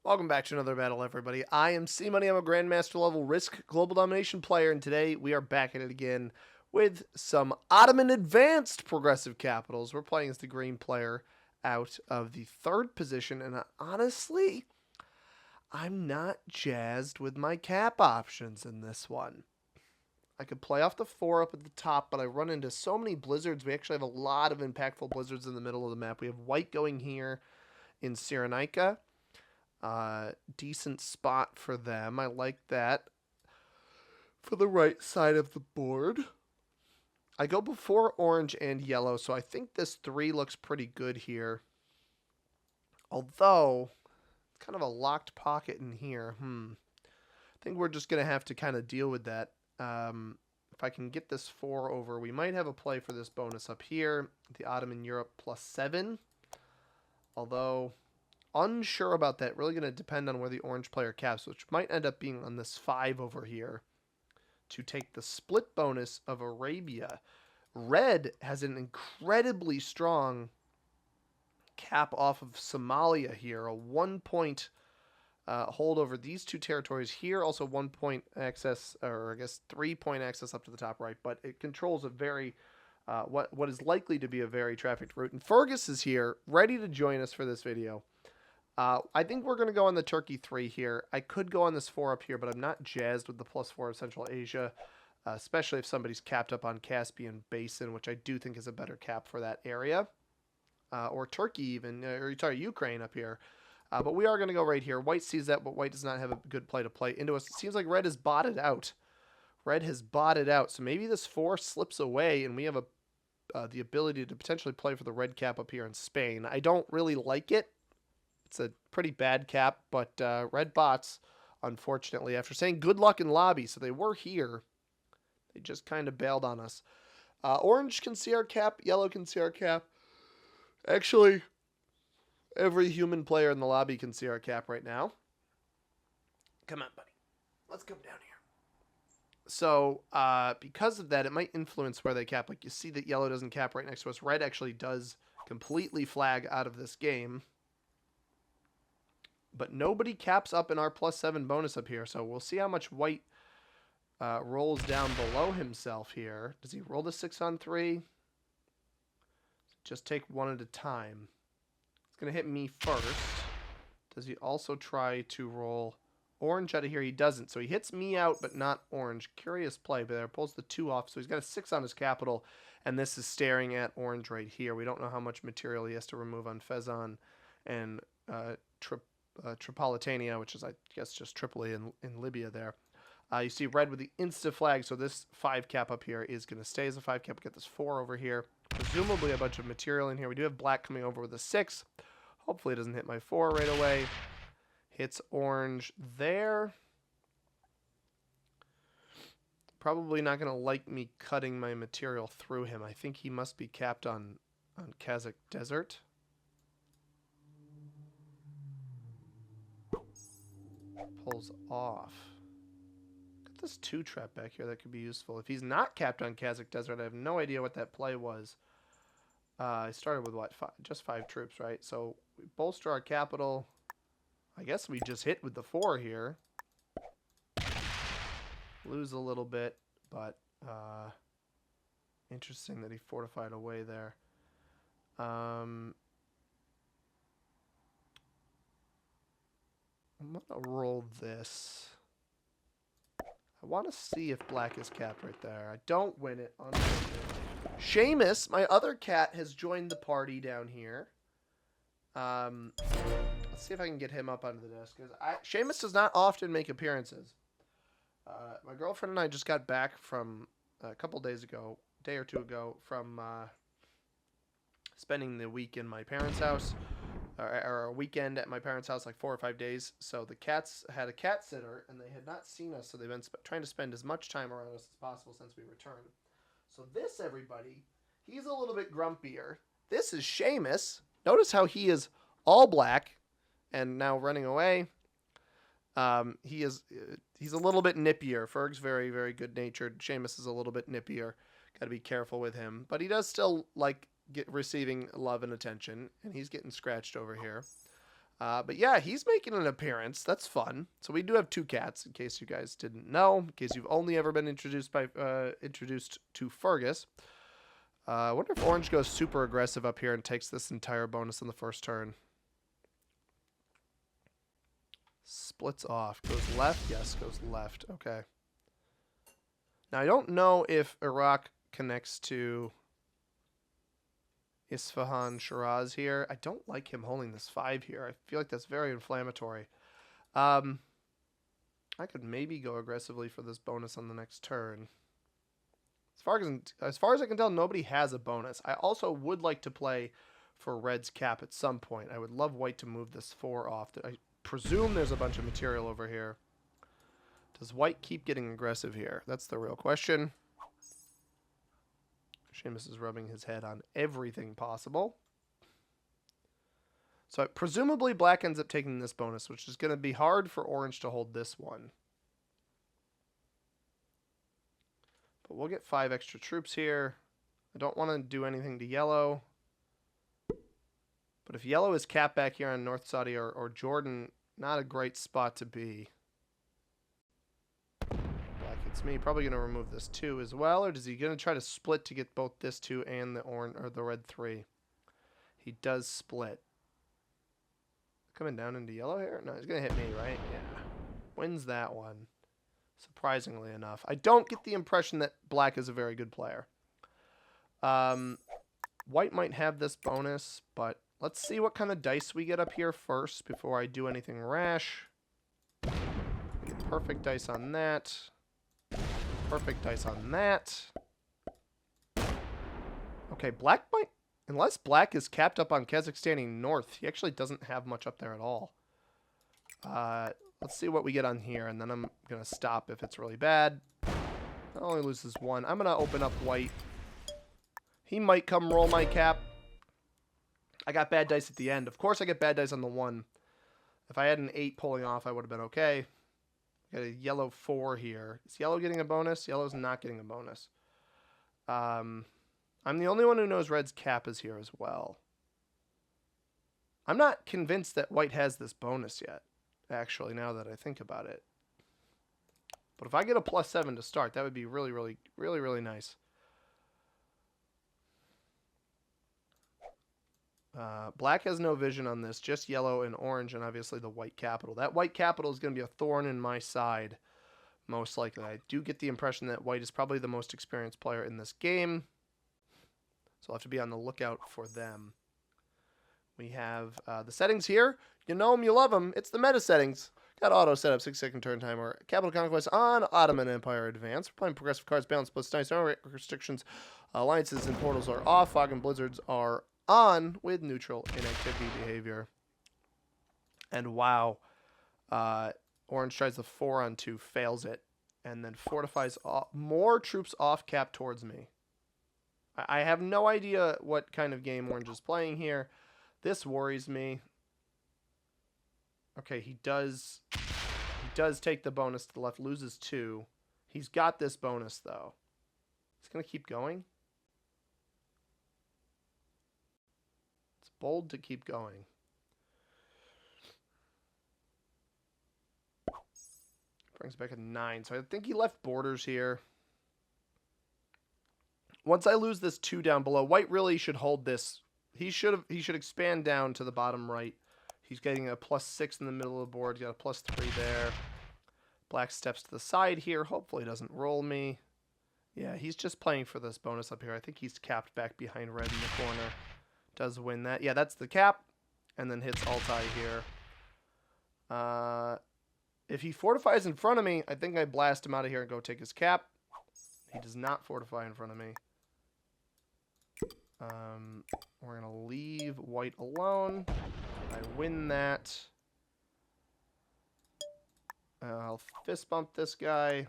Welcome back to another battle, everybody. I am C-Money. I'm a Grandmaster level Risk Global Domination player, and today we are back at it again with some Ottoman Advanced Progressive Capitals. We're playing as the green player out of the third position, and honestly, I'm not jazzed with my cap options in this one. I could play off the 4 up at the top, but I run into so many blizzards. We actually have a lot of impactful blizzards in the middle of the map. We have white going here in Cyrenaica. Decent spot for them. I like that for the right side of the board. I go before orange and yellow, so I think this 3 looks pretty good here. Although, it's kind of a locked pocket in here. I think we're just going to have to kind of deal with that. If I can get this 4 over, we might have a play for this bonus up here. The Ottoman Europe +7. Although, unsure about that. Really going to depend on where the orange player caps, which might end up being on this 5 over here to take the split bonus of Arabia. Red has an incredibly strong cap off of Somalia here, a 1-point hold over these two territories here. Also 1-point access, or I guess 3-point access up to the top right, but it controls a very what is likely to be a very trafficked route. And Fergus is here, ready to join us for this video. I think we're going to go on the Turkey 3 here. I could go on this 4 up here, but I'm not jazzed with the +4 of Central Asia, especially if somebody's capped up on Caspian Basin, which I do think is a better cap for that area. Or Turkey even, or sorry, Ukraine up here. But we are going to go right here. White sees that, but white does not have a good play to play into us. It seems like red has botted out. Red has botted out. So maybe this 4 slips away, and we have the ability to potentially play for the red cap up here in Spain. I don't really like it. It's a pretty bad cap, but red bots, unfortunately, after saying good luck in lobby, so they were here, they just kind of bailed on us. Orange can see our cap, yellow can see our cap. Actually, every human player in the lobby can see our cap right now. Come on, buddy. Let's come down here. So, because of that, it might influence where they cap. Like, you see that yellow doesn't cap right next to us. Red actually does completely flag out of this game. But nobody caps up in our +7 bonus up here, so we'll see how much white rolls down below himself here. Does he roll the 6 on 3? Just take one at a time. It's going to hit me first. Does he also try to roll orange out of here? He doesn't, so he hits me out, but not orange. Curious play, but there pulls the 2 off, so he's got a 6 on his capital, and this is staring at orange right here. We don't know how much material he has to remove on Fezan and Tripolitania, which is, I guess, just Tripoli in Libya there. You see red with the insta flag, so this 5 cap up here is going to stay as a 5 cap. Get this 4 over here. Presumably a bunch of material in here. We do have black coming over with a 6. Hopefully it doesn't hit my 4 right away. Hits orange there. Probably not going to like me cutting my material through him. I think he must be capped on Kazakh Desert. Pulls off. Got this 2 trap back here that could be useful. If he's not capped on Kazakh Desert, I have no idea what that play was. I started with what? Just 5 troops, right? So we bolster our capital. I guess we just hit with the 4 here. Lose a little bit, but interesting that he fortified away there. I'm going to roll this. I want to see if black is capped right there. I don't win it. Seamus, my other cat, has joined the party down here. Let's see if I can get him up onto the desk. Seamus does not often make appearances. My girlfriend and I just got back from a couple days ago, day or 2 ago, from spending the week in my parents' house. Or a weekend at my parents' house, like 4 or 5 days. So the cats had a cat sitter, and they had not seen us, so they've been trying to spend as much time around us as possible since we returned. So this, everybody, he's a little bit grumpier. This is Seamus. Notice how he is all black and now running away. He's a little bit nippier. Ferg's very, very good-natured. Seamus is a little bit nippier. Got to be careful with him. But he does still like receiving love and attention, and he's getting scratched over here. But yeah, he's making an appearance. That's fun. So we do have 2 cats, in case you guys didn't know. In case you've only ever been introduced to Fergus. I wonder if Orange goes super aggressive up here and takes this entire bonus on the first turn. Splits off. Goes left? Yes, goes left. Okay. Now, I don't know if Iraq connects to Isfahan Shiraz here. I don't like him holding this 5 here. I feel like that's very inflammatory. I could maybe go aggressively for this bonus on the next turn. As far as I can tell, nobody has a bonus. I also would like to play for Red's cap at some point. I would love White to move this 4 off. I presume there's a bunch of material over here. Does White keep getting aggressive here? That's the real question. Seamus is rubbing his head on everything possible. So presumably Black ends up taking this bonus, which is going to be hard for Orange to hold this one. But we'll get 5 extra troops here. I don't want to do anything to Yellow. But if Yellow is capped back here on North Saudi or Jordan, not a great spot to be. Black hits me. Probably going to remove this 2 as well. Or is he going to try to split to get both this 2 and the orange or the red 3? He does split. Coming down into Yellow here? No, he's going to hit me, right? Yeah. Wins that one. Surprisingly enough. I don't get the impression that Black is a very good player. White might have this bonus, but let's see what kind of dice we get up here first before I do anything rash. We get perfect dice on that. Perfect dice on that. Okay, Black might... Unless Black is capped up on Kazakhstani North, he actually doesn't have much up there at all. Let's see what we get on here, and then I'm going to stop if it's really bad. That only loses 1. I'm going to open up White. He might come roll my cap. I got bad dice at the end. Of course I get bad dice on the 1. If I had an 8 pulling off, I would have been okay. Got a Yellow 4 here. Is Yellow getting a bonus? Yellow's not getting a bonus. I'm the only one who knows Red's cap is here as well. I'm not convinced that White has this bonus yet, actually, now that I think about it. But if I get a +7 to start, that would be really, really, really, really nice. Black has no vision on this, just Yellow and Orange, and obviously the White capital. That White capital is going to be a thorn in my side, most likely. I do get the impression that White is probably the most experienced player in this game, so I'll have to be on the lookout for them. We have the settings here. You know them, you love them. It's the meta settings. Got auto setup, 6-second turn timer. Capital Conquest on Ottoman Empire Advance. We're playing progressive cards, balance, splits, nice. No restrictions. Alliances and portals are off. Fog and blizzards are on with neutral inactivity behavior. And wow. Orange tries the 4-on-2, fails it, and then fortifies more troops off cap towards me. I have no idea what kind of game Orange is playing here. This worries me. Okay, he does take the bonus to the left, loses 2. He's got this bonus, though. He's going to keep going. It's bold to keep going. Brings back a 9. So I think he left borders here. Once I lose this 2 down below, White really should hold this. He should expand down to the bottom right. He's getting a +6 in the middle of the board. He's got a +3 there. Black steps to the side here. Hopefully doesn't roll me. Yeah, he's just playing for this bonus up here. I think he's capped back behind Red in the corner. Does win that. Yeah, that's the cap. And then hits Altai here. If he fortifies in front of me, I think I blast him out of here and go take his cap. He does not fortify in front of me. We're going to leave White alone. I win that. I'll fist bump this guy.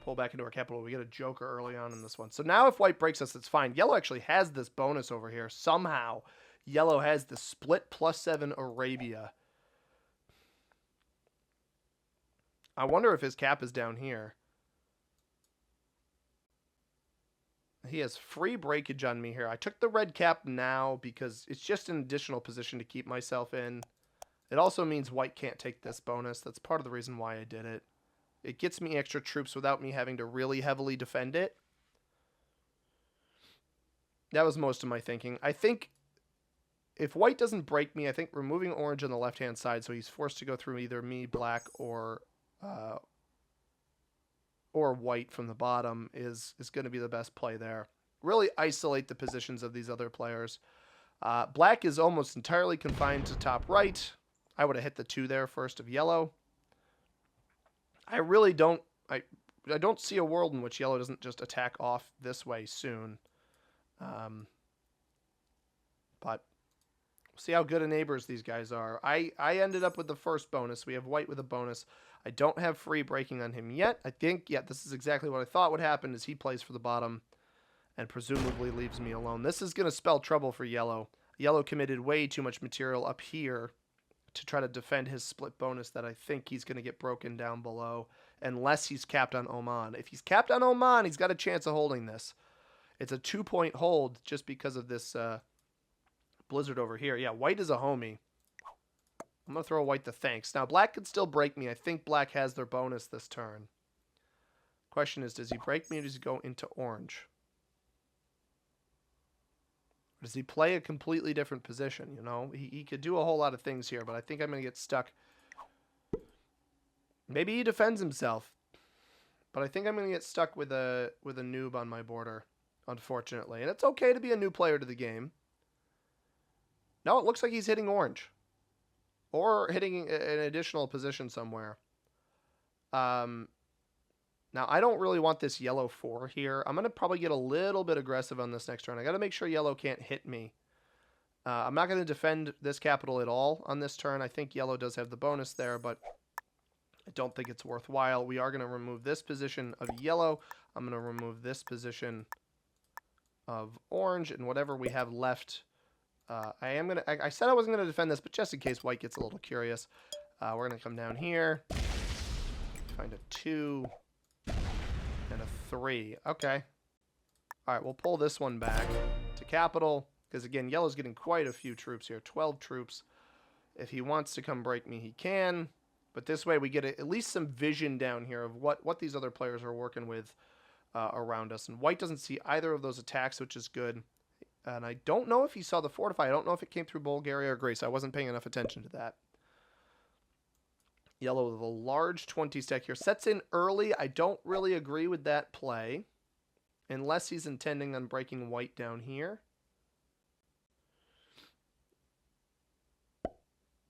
Pull back into our capital. We get a joker early on in this one. So now if White breaks us, it's fine. Yellow actually has this bonus over here. Somehow, Yellow has the split +7 Arabia. I wonder if his cap is down here. He has free breakage on me here. I took the red cap now because it's just an additional position to keep myself in. It also means white can't take this bonus. That's part of the reason why I did it. It gets me extra troops without me having to really heavily defend it. That was most of my thinking. I think if white doesn't break me, I think removing orange on the left-hand side so he's forced to go through either me, black, or white from the bottom is going to be the best play there. Really isolate the positions of these other players. Black is almost entirely confined to top right. I would have hit the 2 there first of yellow. I really don't... I don't see a world in which yellow doesn't just attack off this way soon. But we'll see how good of neighbors these guys are. I ended up with the first bonus. We have white with a bonus. I don't have free breaking on him yet. I think, yeah, this is exactly what I thought would happen is he plays for the bottom and presumably leaves me alone. This is going to spell trouble for yellow. Yellow committed way too much material up here to try to defend his split bonus that I think he's going to get broken down below unless he's capped on Oman. If he's capped on Oman, he's got a chance of holding this. It's a 2-point hold just because of this blizzard over here. Yeah, white is a homie. I'm going to throw white the thanks. Now, black can still break me. I think black has their bonus this turn. Question is, does he break me or does he go into orange? Does he play a completely different position, you know? He could do a whole lot of things here, but I think I'm going to get stuck. Maybe he defends himself. But I think I'm going to get stuck with a noob on my border, unfortunately. And it's okay to be a new player to the game. No, it looks like he's hitting orange. Or hitting an additional position somewhere. Now, I don't really want this yellow 4 here. I'm going to probably get a little bit aggressive on this next turn. I got to make sure yellow can't hit me. I'm not going to defend this capital at all on this turn. I think yellow does have the bonus there, but I don't think it's worthwhile. We are going to remove this position of yellow. I'm going to remove this position of orange, and whatever we have left, I said I wasn't going to defend this, but just in case white gets a little curious, we're going to come down here, find a 2, and a 3. Okay. All right, we'll pull this one back to capital, because again, yellow's getting quite a few troops here, 12 troops. If he wants to come break me, he can. But this way we get at least some vision down here of what these other players are working with around us. And white doesn't see either of those attacks, which is good. And I don't know if he saw the fortify. I don't know if it came through Bulgaria or Greece. I wasn't paying enough attention to that. Yellow with a large 20 stack here. Sets in early. I don't really agree with that play. Unless he's intending on breaking white down here.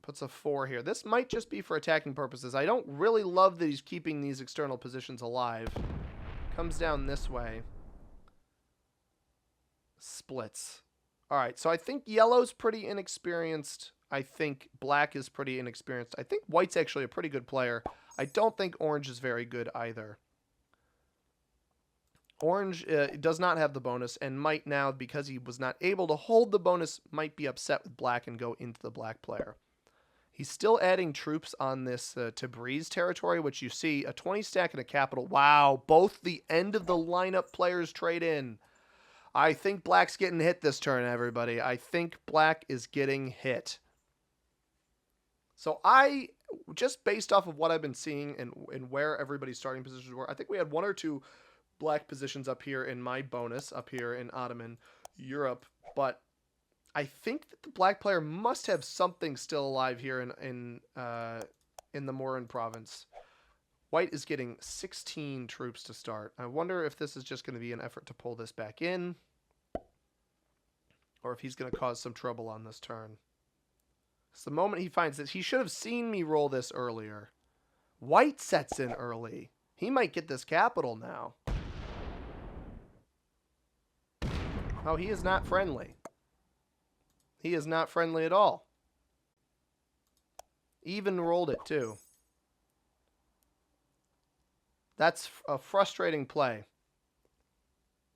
Puts a 4 here. This might just be for attacking purposes. I don't really love that he's keeping these external positions alive. Comes down this way. Splits. Alright, so I think yellow's pretty inexperienced. I think black is pretty inexperienced. I think white's actually a pretty good player. I don't think orange is very good either. Orange does not have the bonus and might now, because he was not able to hold the bonus, might be upset with black and go into the black player. He's still adding troops on this Tabriz territory, which you see a 20 stack and a capital. Wow, both the end of the lineup players trade in. I think black's getting hit this turn, everybody. I think black is getting hit. So I, just based off of what I've been seeing and where everybody's starting positions were, I think we had 1 or 2 black positions up here in my bonus, up here in Ottoman Europe. But I think that the black player must have something still alive here in the Morin province. White is getting 16 troops to start. I wonder if this is just going to be an effort to pull this back in, or if he's going to cause some trouble on this turn. It's the moment he finds this. He should have seen me roll this earlier. White sets in early. He might get this capital now. Oh, he is not friendly. He is not friendly at all. Even rolled it, too. That's a frustrating play.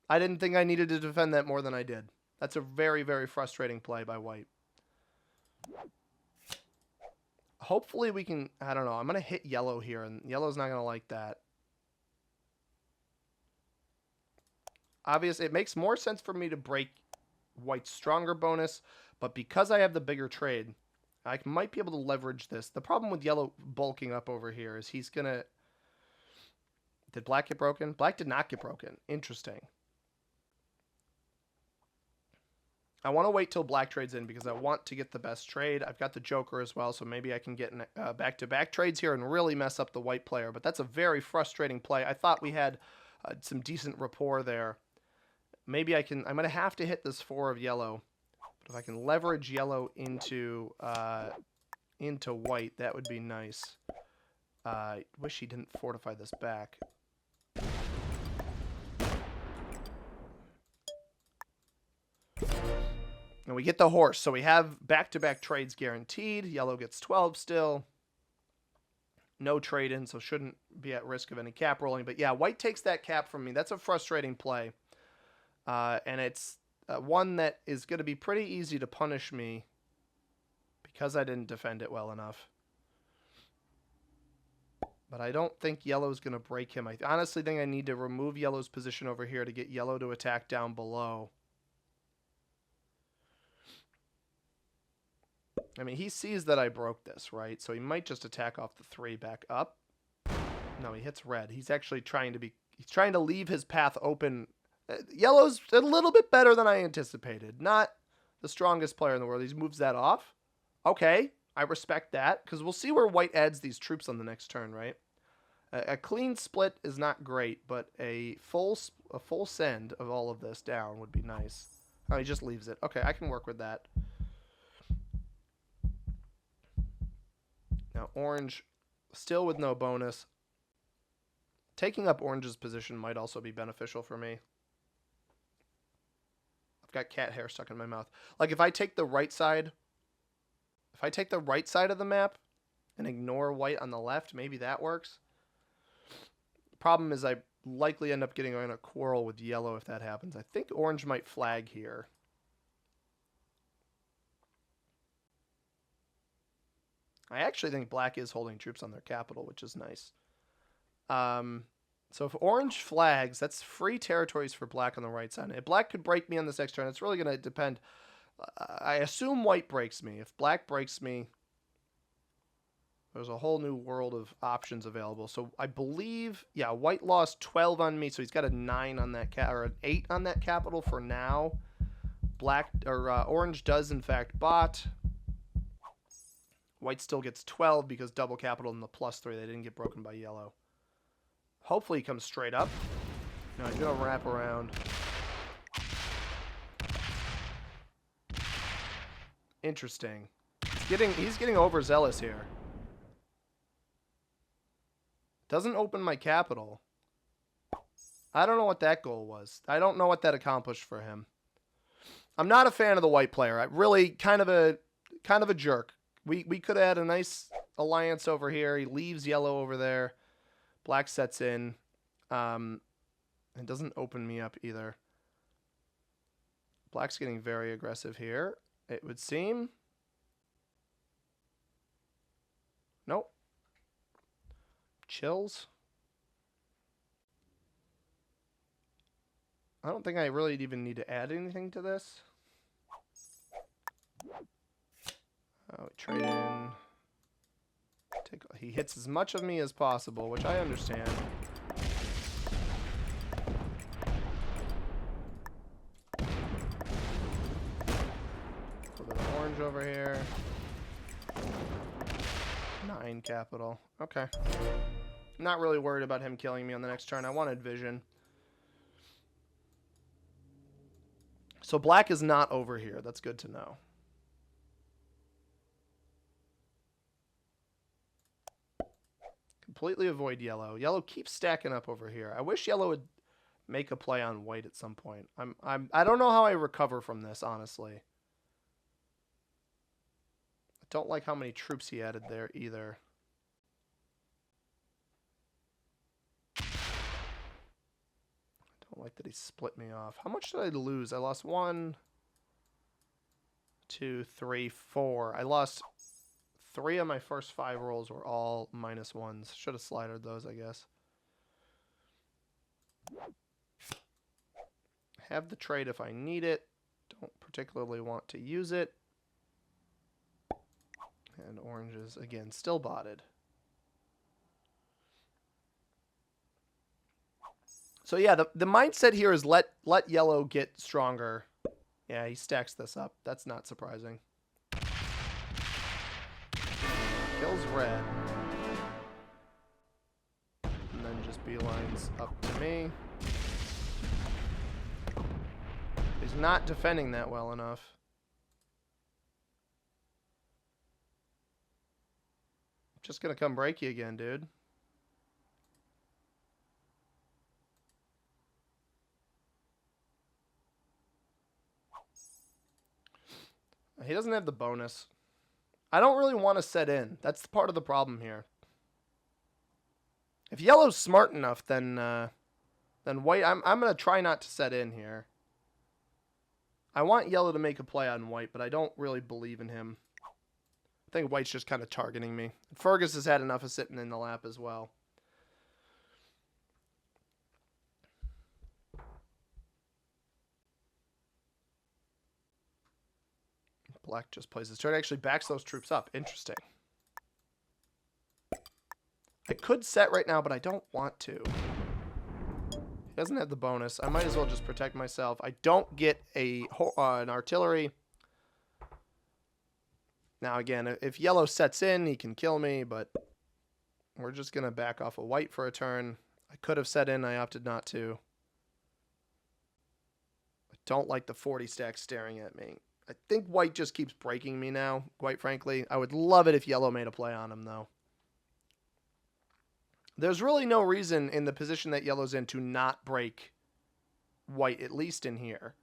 I didn't think I needed to defend that more than I did. That's a very, very frustrating play by white. Hopefully we can... I don't know. I'm going to hit yellow here, and yellow's not going to like that. Obviously, it makes more sense for me to break white's stronger bonus, but because I have the bigger trade, I might be able to leverage this. The problem with yellow bulking up over here is he's going to... Did black get broken? Black did not get broken. Interesting. I want to wait till black trades in because I want to get the best trade. I've got the Joker as well, so maybe I can get back-to-back trades here and really mess up the white player. But that's a very frustrating play. I thought we had some decent rapport there. Maybe I can... I'm going to have to hit this 4 of yellow. But if I can leverage yellow into white, that would be nice. I wish he didn't fortify this back. And we get the horse. So we have back-to-back trades guaranteed. Yellow gets 12 still. No trade in, so shouldn't be at risk of any cap rolling. But yeah, white takes that cap from me. That's a frustrating play. And it's one that is going to be pretty easy to punish me because I didn't defend it well enough. But I don't think yellow's going to break him. I honestly think I need to remove yellow's position over here to get yellow to attack down below. I mean, he sees that I broke this, right? So he might just attack off the 3 back up. No, he hits red. He's actually trying to leave his path open. Yellow's a little bit better than I anticipated. Not the strongest player in the world. He moves that off. Okay, I respect that because we'll see where white adds these troops on the next turn, right? A clean split is not great, but a full send of all of this down would be nice. Oh, he just leaves it. Okay, I can work with that. Now, orange, still with no bonus. Taking up orange's position might also be beneficial for me. I've got cat hair stuck in my mouth. Like, if I take the right side of the map and ignore white on the left, maybe that works. The problem is I likely end up getting in a quarrel with yellow if that happens. I think orange might flag here. I actually think black is holding troops on their capital, which is nice. So if orange flags, that's free territories for black on the right side. If black could break me on this next turn, it's really going to depend. I assume white breaks me. If black breaks me, there's a whole new world of options available. So I believe, yeah, white lost 12 on me, so he's got a 9 on that or an 8 on that capital for now. Orange does in fact bot. White still gets 12 because double capital and the +3. They didn't get broken by yellow. Hopefully he comes straight up. No, he's going to wrap around. Interesting. He's getting overzealous here. Doesn't open my capital. I don't know what that goal was. I don't know what that accomplished for him. I'm not a fan of the white player. I really kind of a jerk. We could have had a nice alliance over here. He leaves yellow over there. Black sets in. It doesn't open me up either. Black's getting very aggressive here, it would seem. Nope. Chills. I don't think I really even need to add anything to this. Trade in. He hits as much of me as possible, which I understand. A little bit of orange over here. 9 capital. Okay. Not really worried about him killing me on the next turn. I wanted vision. So black is not over here. That's good to know. Completely avoid yellow. Yellow keeps stacking up over here. I wish yellow would make a play on white at some point. I don't know how I recover from this, honestly. I don't like how many troops he added there either. I don't like that he split me off. How much did I lose? I lost 1, 2, 3, 4. I lost 3 of my first 5 rolls were all -1s. Should have slidered those, I guess. have the trade if I need it. Don't particularly want to use it. And orange is, again, still botted. So yeah, the mindset here is let yellow get stronger. Yeah, he stacks this up. That's not surprising. Kills red. And then just beelines up to me. He's not defending that well enough. Just gonna come break you again, dude. He doesn't have the bonus. I don't really want to set in. That's part of the problem here. If yellow's smart enough, then white. I'm gonna try not to set in here. I want yellow to make a play on white, but I don't really believe in him. I think white's just kind of targeting me. Fergus has had enough of sitting in the lap as well. Black just plays his turn. Actually backs those troops up. Interesting. I could set right now, but I don't want to. He doesn't have the bonus. I might as well just protect myself. I don't get an artillery. Now, again, if yellow sets in, he can kill me, but we're just going to back off of white for a turn. I could have set in. I opted not to. I don't like the 40 stack staring at me. I think white just keeps breaking me now, quite frankly. I would love it if yellow made a play on him, though. There's really no reason in the position that yellow's in to not break white, at least in here.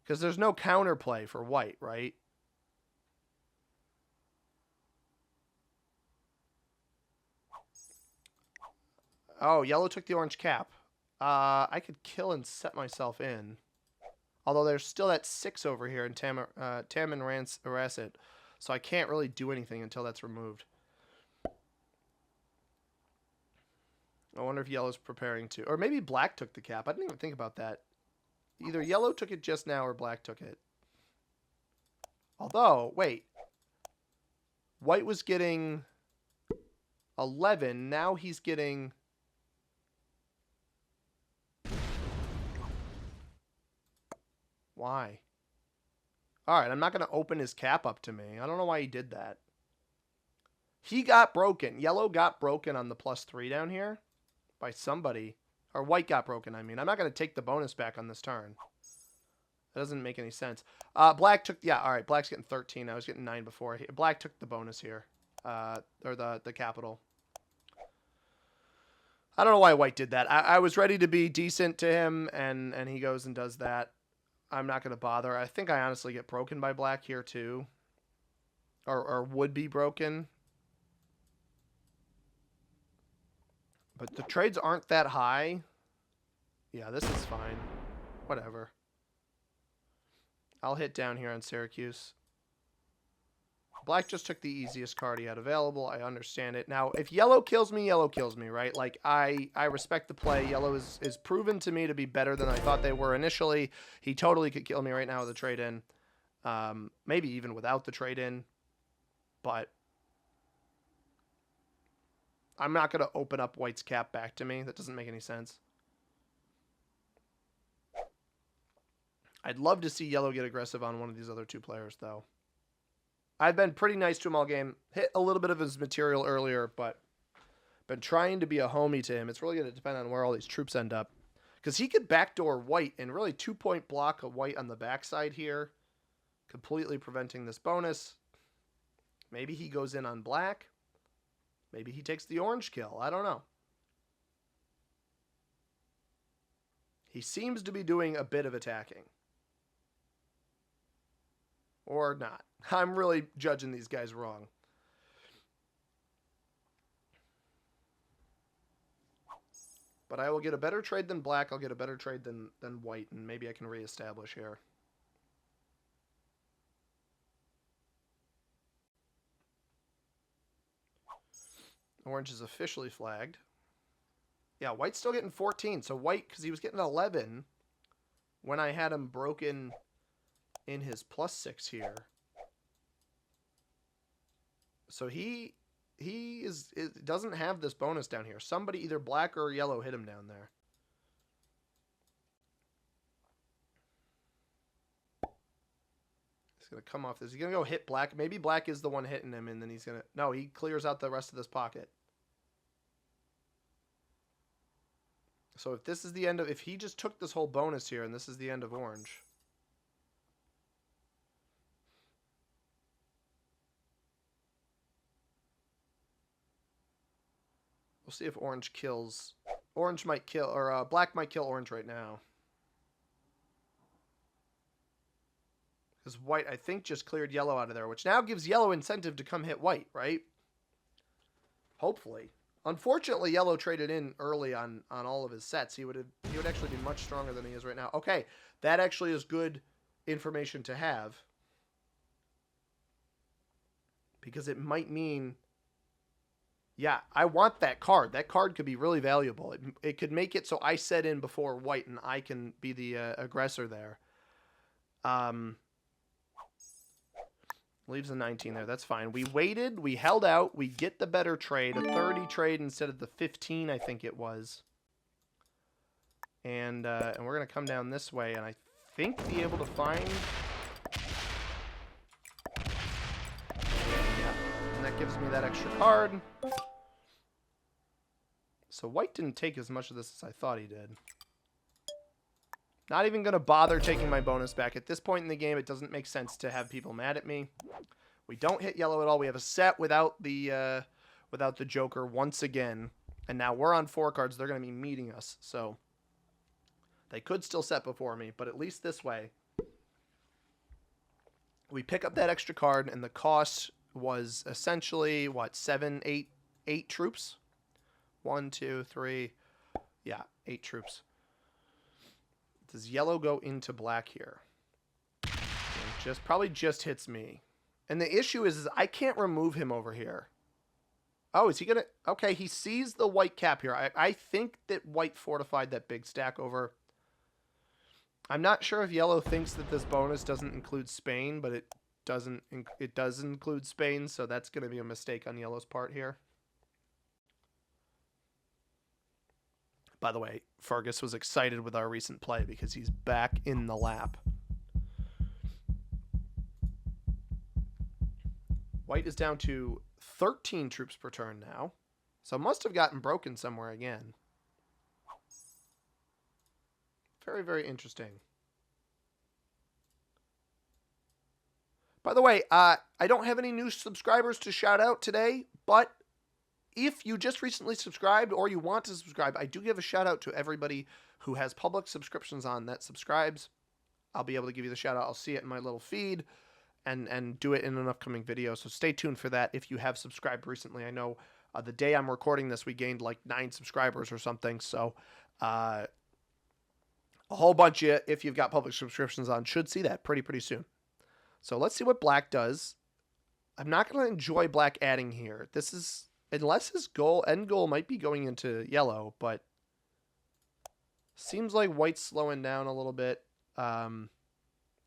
Because there's no counterplay for white, right? Oh, yellow took the orange cap. I could kill and set myself in. Although there's still that 6 over here in Tam and Racet. So I can't really do anything until that's removed. I wonder if yellow's preparing to. Or maybe black took the cap. I didn't even think about that. Either yellow took it just now or black took it. Although, wait. White was getting 11. Now he's getting... Why? Alright, I'm not going to open his cap up to me. I don't know why he did that. He got broken. Yellow got broken on the +3 down here by somebody. Or white got broken, I mean. I'm not going to take the bonus back on this turn. That doesn't make any sense. Black took... Yeah, alright. Black's getting 13. I was getting 9 before. Black took the bonus here. Or the capital. I don't know why white did that. I was ready to be decent to him, and he goes and does that. I'm not going to bother. I think I honestly get broken by black here, too. Or would be broken. But the trades aren't that high. Yeah, this is fine. Whatever. I'll hit down here on Syracuse. Black just took the easiest card he had available. I understand it. Now, if yellow kills me, right? Like, I respect the play. Yellow is proven to me to be better than I thought they were initially. He totally could kill me right now with a trade-in. Maybe even without the trade-in. But I'm not going to open up white's cap back to me. That doesn't make any sense. I'd love to see yellow get aggressive on one of these other two players, though. I've been pretty nice to him all game. Hit a little bit of his material earlier, but been trying to be a homie to him. It's really going to depend on where all these troops end up. Because he could backdoor white and really 2-point block a white on the backside here. Completely preventing this bonus. Maybe he goes in on black. Maybe he takes the orange kill. I don't know. He seems to be doing a bit of attacking. Or not. I'm really judging these guys wrong. But I will get a better trade than black. I'll get a better trade than white. And maybe I can reestablish here. Orange is officially flagged. Yeah, white's still getting 14. So white, because he was getting 11, when I had him broken in his +6 here. So he doesn't have this bonus down here. Somebody, either black or yellow, hit him down there. He's going to come off this. He's going to go hit black. Maybe black is the one hitting him, and then he's going to... No, he clears out the rest of this pocket. So if this is the end of... If he just took this whole bonus here, and this is the end of orange... We'll see if orange kills. Orange might kill, or black might kill orange right now. Because white, I think, just cleared yellow out of there, which now gives yellow incentive to come hit white, right? Hopefully. Unfortunately, yellow traded in early on all of his sets. He would actually be much stronger than he is right now. Okay, that actually is good information to have. Because it might mean... Yeah, I want that card. That card could be really valuable. It could make it so I set in before white and I can be the aggressor there. Leaves a 19 there. That's fine. We waited. We held out. We get the better trade. A 30 trade instead of the 15, I think it was. And we're going to come down this way and I think be able to find... Yeah, and that gives me that extra card. So white didn't take as much of this as I thought he did. Not even going to bother taking my bonus back. At this point in the game, it doesn't make sense to have people mad at me. We don't hit yellow at all. We have a set without the Joker once again. And now we're on 4 cards. They're going to be meeting us. So they could still set before me, but at least this way. We pick up that extra card, and the cost was essentially, what, 7, 8 troops? 1, 2, 3, yeah, 8 troops. Does yellow go into black here? Probably just hits me. And the issue is I can't remove him over here. Oh, is he going to... Okay, he sees the white cap here. I think that white fortified that big stack over. I'm not sure if yellow thinks that this bonus doesn't include Spain, but it doesn't. It does include Spain, so that's going to be a mistake on yellow's part here. By the way, Fergus was excited with our recent play because he's back in the lap. White is down to 13 troops per turn now. So must have gotten broken somewhere again. Very, very interesting. By the way, I don't have any new subscribers to shout out today, but if you just recently subscribed or you want to subscribe, I do give a shout out to everybody who has public subscriptions on that subscribes. I'll be able to give you the shout out. I'll see it in my little feed and do it in an upcoming video. So stay tuned for that if you have subscribed recently. I know the day I'm recording this, we gained like 9 subscribers or something. So a whole bunch of you, if you've got public subscriptions on, should see that pretty soon. So let's see what black does. I'm not going to enjoy black adding here. This is... Unless his end goal might be going into yellow, but seems like white's slowing down a little bit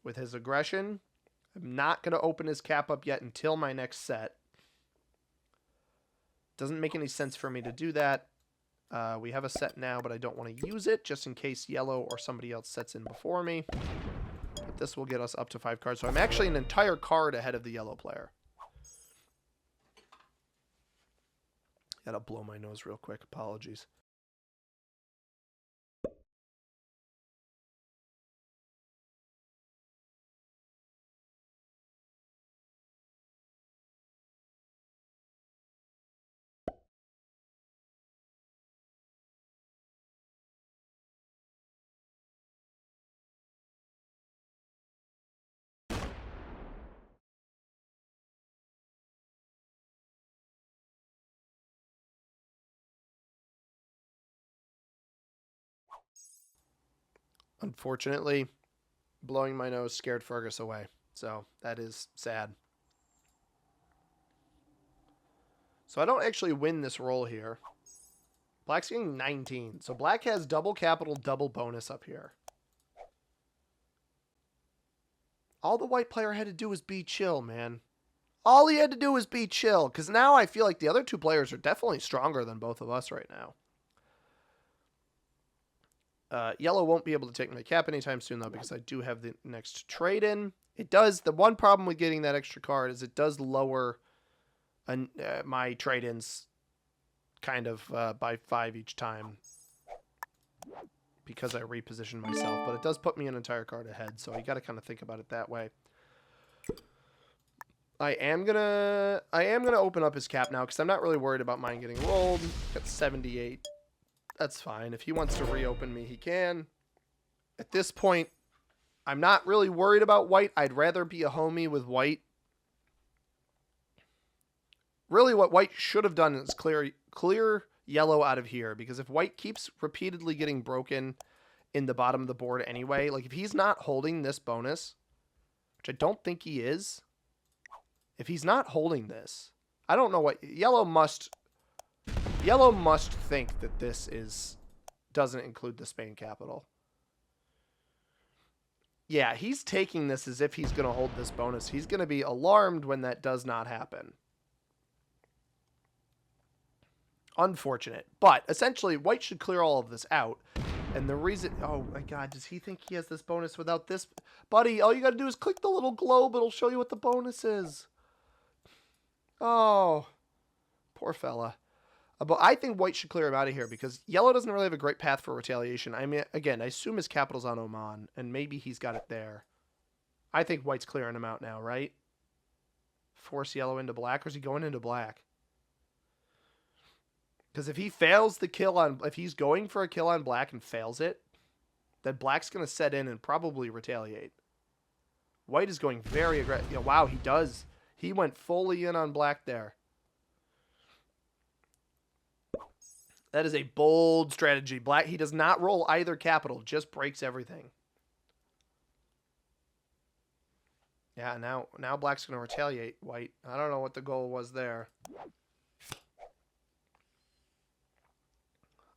with his aggression. I'm not going to open his cap up yet until my next set. Doesn't make any sense for me to do that. We have a set now, but I don't want to use it just in case yellow or somebody else sets in before me. But this will get us up to 5 cards. So I'm actually an entire card ahead of the yellow player. Gotta blow my nose real quick. Apologies. Unfortunately, blowing my nose scared Fergus away. So that is sad. So I don't actually win this roll here. Black's getting 19. So black has double capital, double bonus up here. All the white player had to do was be chill, man. All he had to do was be chill, because now I feel like the other two players are definitely stronger than both of us right now. Yellow won't be able to take my cap anytime soon, though, because I do have the next trade-in. It does. The one problem with getting that extra card is it does lower my trade-ins kind of by 5 each time because I reposition myself. But it does put me an entire card ahead, so you got to kind of think about it that way. I am gonna open up his cap now because I'm not really worried about mine getting rolled. Got 78. That's fine. If he wants to reopen me, he can. At this point, I'm not really worried about white. I'd rather be a homie with white. Really, what white should have done is clear yellow out of here, because if white keeps repeatedly getting broken in the bottom of the board anyway, like if he's not holding this bonus, which I don't think he is, if he's not holding this, I don't know what yellow must think that this doesn't include the Spain capital. Yeah, he's taking this as if he's going to hold this bonus. He's going to be alarmed when that does not happen. Unfortunate. But essentially, white should clear all of this out. And the reason... Oh, my God. Does he think he has this bonus without this? Buddy, all you got to do is click the little globe. It'll show you what the bonus is. Oh. Poor fella. But I think white should clear him out of here because yellow doesn't really have a great path for retaliation. I mean, again, I assume his capital's on Oman, and maybe he's got it there. I think white's clearing him out now, right? Force yellow into black, or is he going into black? Because if he fails the kill on... If he's going for a kill on black and fails it, then black's going to set in and probably retaliate. White is going very aggressive. You know, wow, he does. He went fully in on black there. That is a bold strategy. Black, he does not roll either capital, just breaks everything. Yeah, now black's going to retaliate white. I don't know what the goal was there.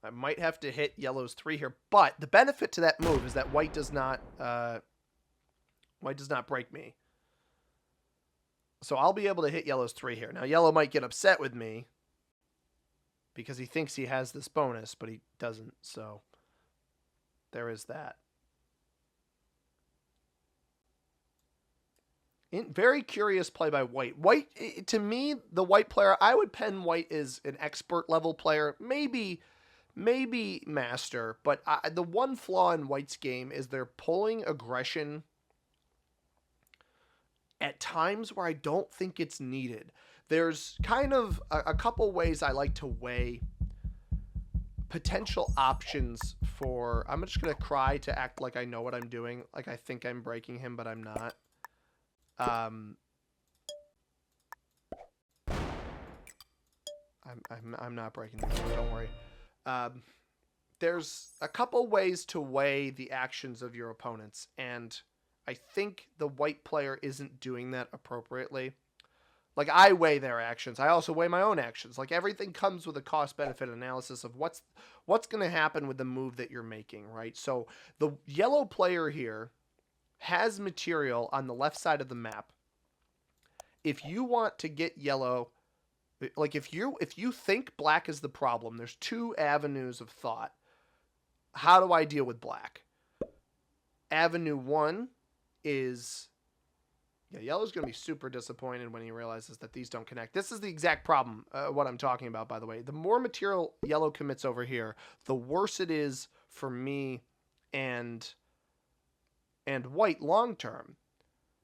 I might have to hit yellow's 3 here, but the benefit to that move is that white does not break me. So I'll be able to hit yellow's 3 here. Now yellow might get upset with me because he thinks he has this bonus, but he doesn't. So there is that. Very curious play by white. White, to me, the white player, I would pen white as an expert level player, maybe master, but the one flaw in white's game is they're pulling aggression at times where I don't think it's needed. There's kind of a couple ways I like to weigh potential options for... I'm just going to cry to act like I know what I'm doing. Like I think I'm breaking him, but I'm not. I'm not breaking him, don't worry. There's a couple ways to weigh the actions of your opponents, and I think the white player isn't doing that appropriately. Like, I weigh their actions. I also weigh my own actions. Like, everything comes with a cost-benefit analysis of what's going to happen with the move that you're making, right? So the yellow player here has material on the left side of the map. If you want to get yellow... Like, if you think black is the problem, there's two avenues of thought. How do I deal with black? Avenue 1 is... Yeah, yellow's going to be super disappointed when he realizes that these don't connect. This is the exact problem, what I'm talking about, by the way. The more material yellow commits over here, the worse it is for me and white long term.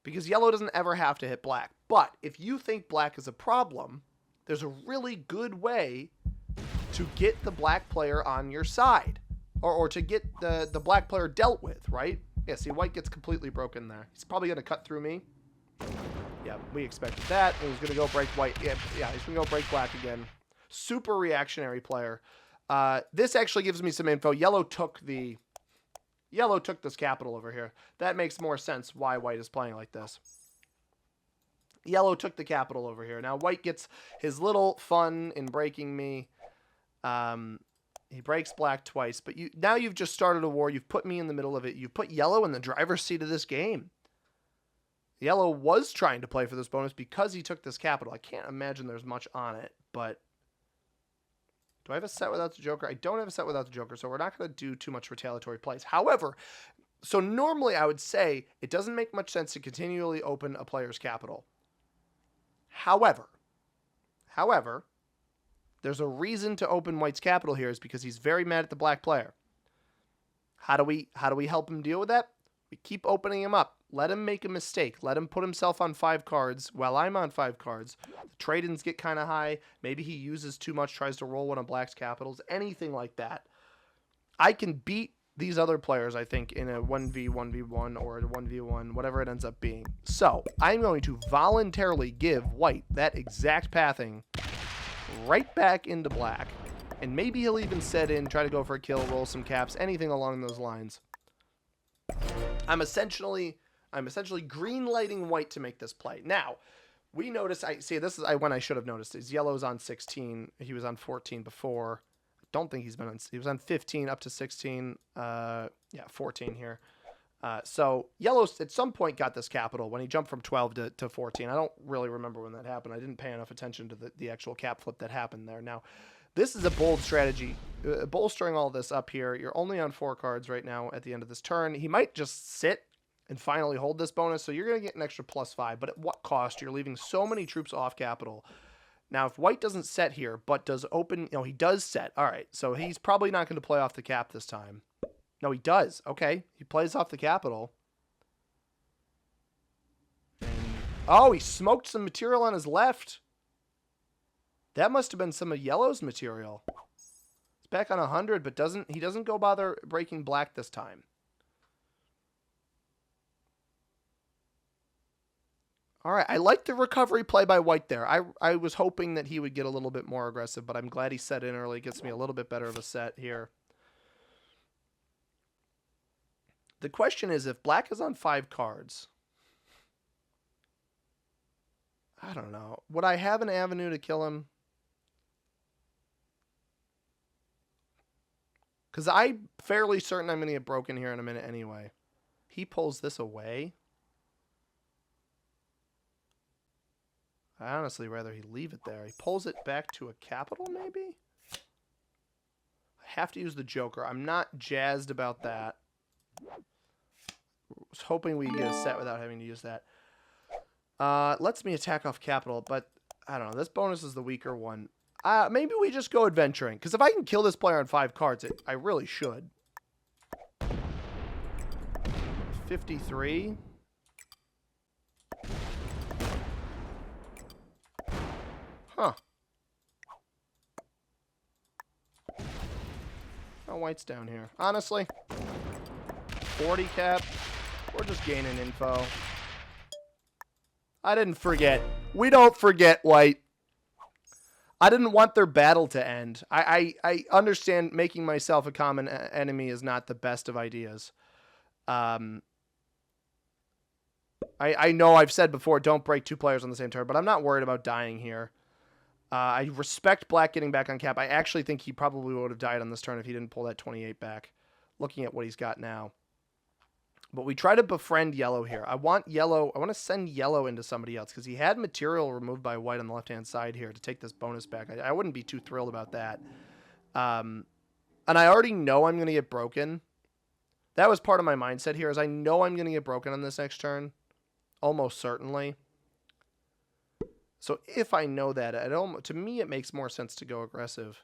Because yellow doesn't ever have to hit black. But if you think black is a problem... There's a really good way to get the black player on your side. Or to get the black player dealt with, right? Yeah, see, white gets completely broken there. He's probably going to cut through me. Yeah, we expected that. And he's going to go break white. Yeah, he's going to go break black again. Super reactionary player. This actually gives me some info. Yellow took this capital over here. That makes more sense why white is playing like this. Yellow took the capital over here. Now white gets his little fun in breaking me. He breaks black twice. But now you've just started a war. You've put me in the middle of it. You've put yellow in the driver's seat of this game. Yellow was trying to play for this bonus because he took this capital. I can't imagine there's much on it, but do I have a set without the Joker? I don't have a set without the Joker, so we're not going to do too much retaliatory plays. However, so normally I would say it doesn't make much sense to continually open a player's capital. However, there's a reason to open White's capital here is because he's very mad at the black player. How do we help him deal with that? We keep opening him up. Let him make a mistake. Let him put himself on 5 cards while I'm on 5 cards. The trade-ins get kind of high. Maybe he uses too much, tries to roll one of black's capitals, anything like that. I can beat these other players, I think, in a 1v1v1 or a 1v1, whatever it ends up being. So I'm going to voluntarily give White that exact pathing right back into black. And maybe he'll even set in, try to go for a kill, roll some caps, anything along those lines. I'm essentially green lighting White to make this play. Now, we notice, this is when I should have noticed, is yellow's on 16. He was on 14 before. I don't think he was on 15 up to 16. 14 here. So yellow at some point got this capital when he jumped from 12 to 14. I don't really remember when that happened. I didn't pay enough attention to the actual cap flip that happened there. Now, this is a bold strategy, bolstering all this up here. You're only on 4 cards right now at the end of this turn. He might just sit and finally hold this bonus, so you're going to get an extra +5, but at what cost? You're leaving so many troops off capital. Now, if White doesn't set here, but does open, he does set. All right, so he's probably not going to play off the cap this time. No, he does. Okay, he plays off the capital. And, he smoked some material on his left. That must have been some of yellow's material. It's back on 100, but he doesn't go bother breaking black this time. All right, I like the recovery play by White there. I was hoping that he would get a little bit more aggressive, but I'm glad he set in early. It gets me a little bit better of a set here. The question is, if black is on 5 cards, I don't know. Would I have an avenue to kill him? Because I'm fairly certain I'm going to get broken here in a minute anyway. He pulls this away. I honestly rather he leave it there. He pulls it back to a capital, maybe? I have to use the Joker. I'm not jazzed about that. I was hoping we get a set without having to use that. Lets me attack off capital, but I don't know. This bonus is the weaker one. Maybe we just go adventuring. Because if I can kill this player on 5 cards, I really should. 53. Huh. Oh, White's down here. Honestly, 40 cap. We're just gaining info. I didn't forget. We don't forget, White. I didn't want their battle to end. I understand making myself a common enemy is not the best of ideas. I know I've said before, don't break 2 players on the same turn, but I'm not worried about dying here. I respect black getting back on cap. I actually think he probably would have died on this turn if he didn't pull that 28 back, looking at what he's got now. But we try to befriend yellow here. I want to send yellow into somebody else because he had material removed by White on the left-hand side here to take this bonus back. I wouldn't be too thrilled about that. And I already know I'm going to get broken. That was part of my mindset here, is I know I'm going to get broken on this next turn. Almost certainly. So if I know that, to me it makes more sense to go aggressive.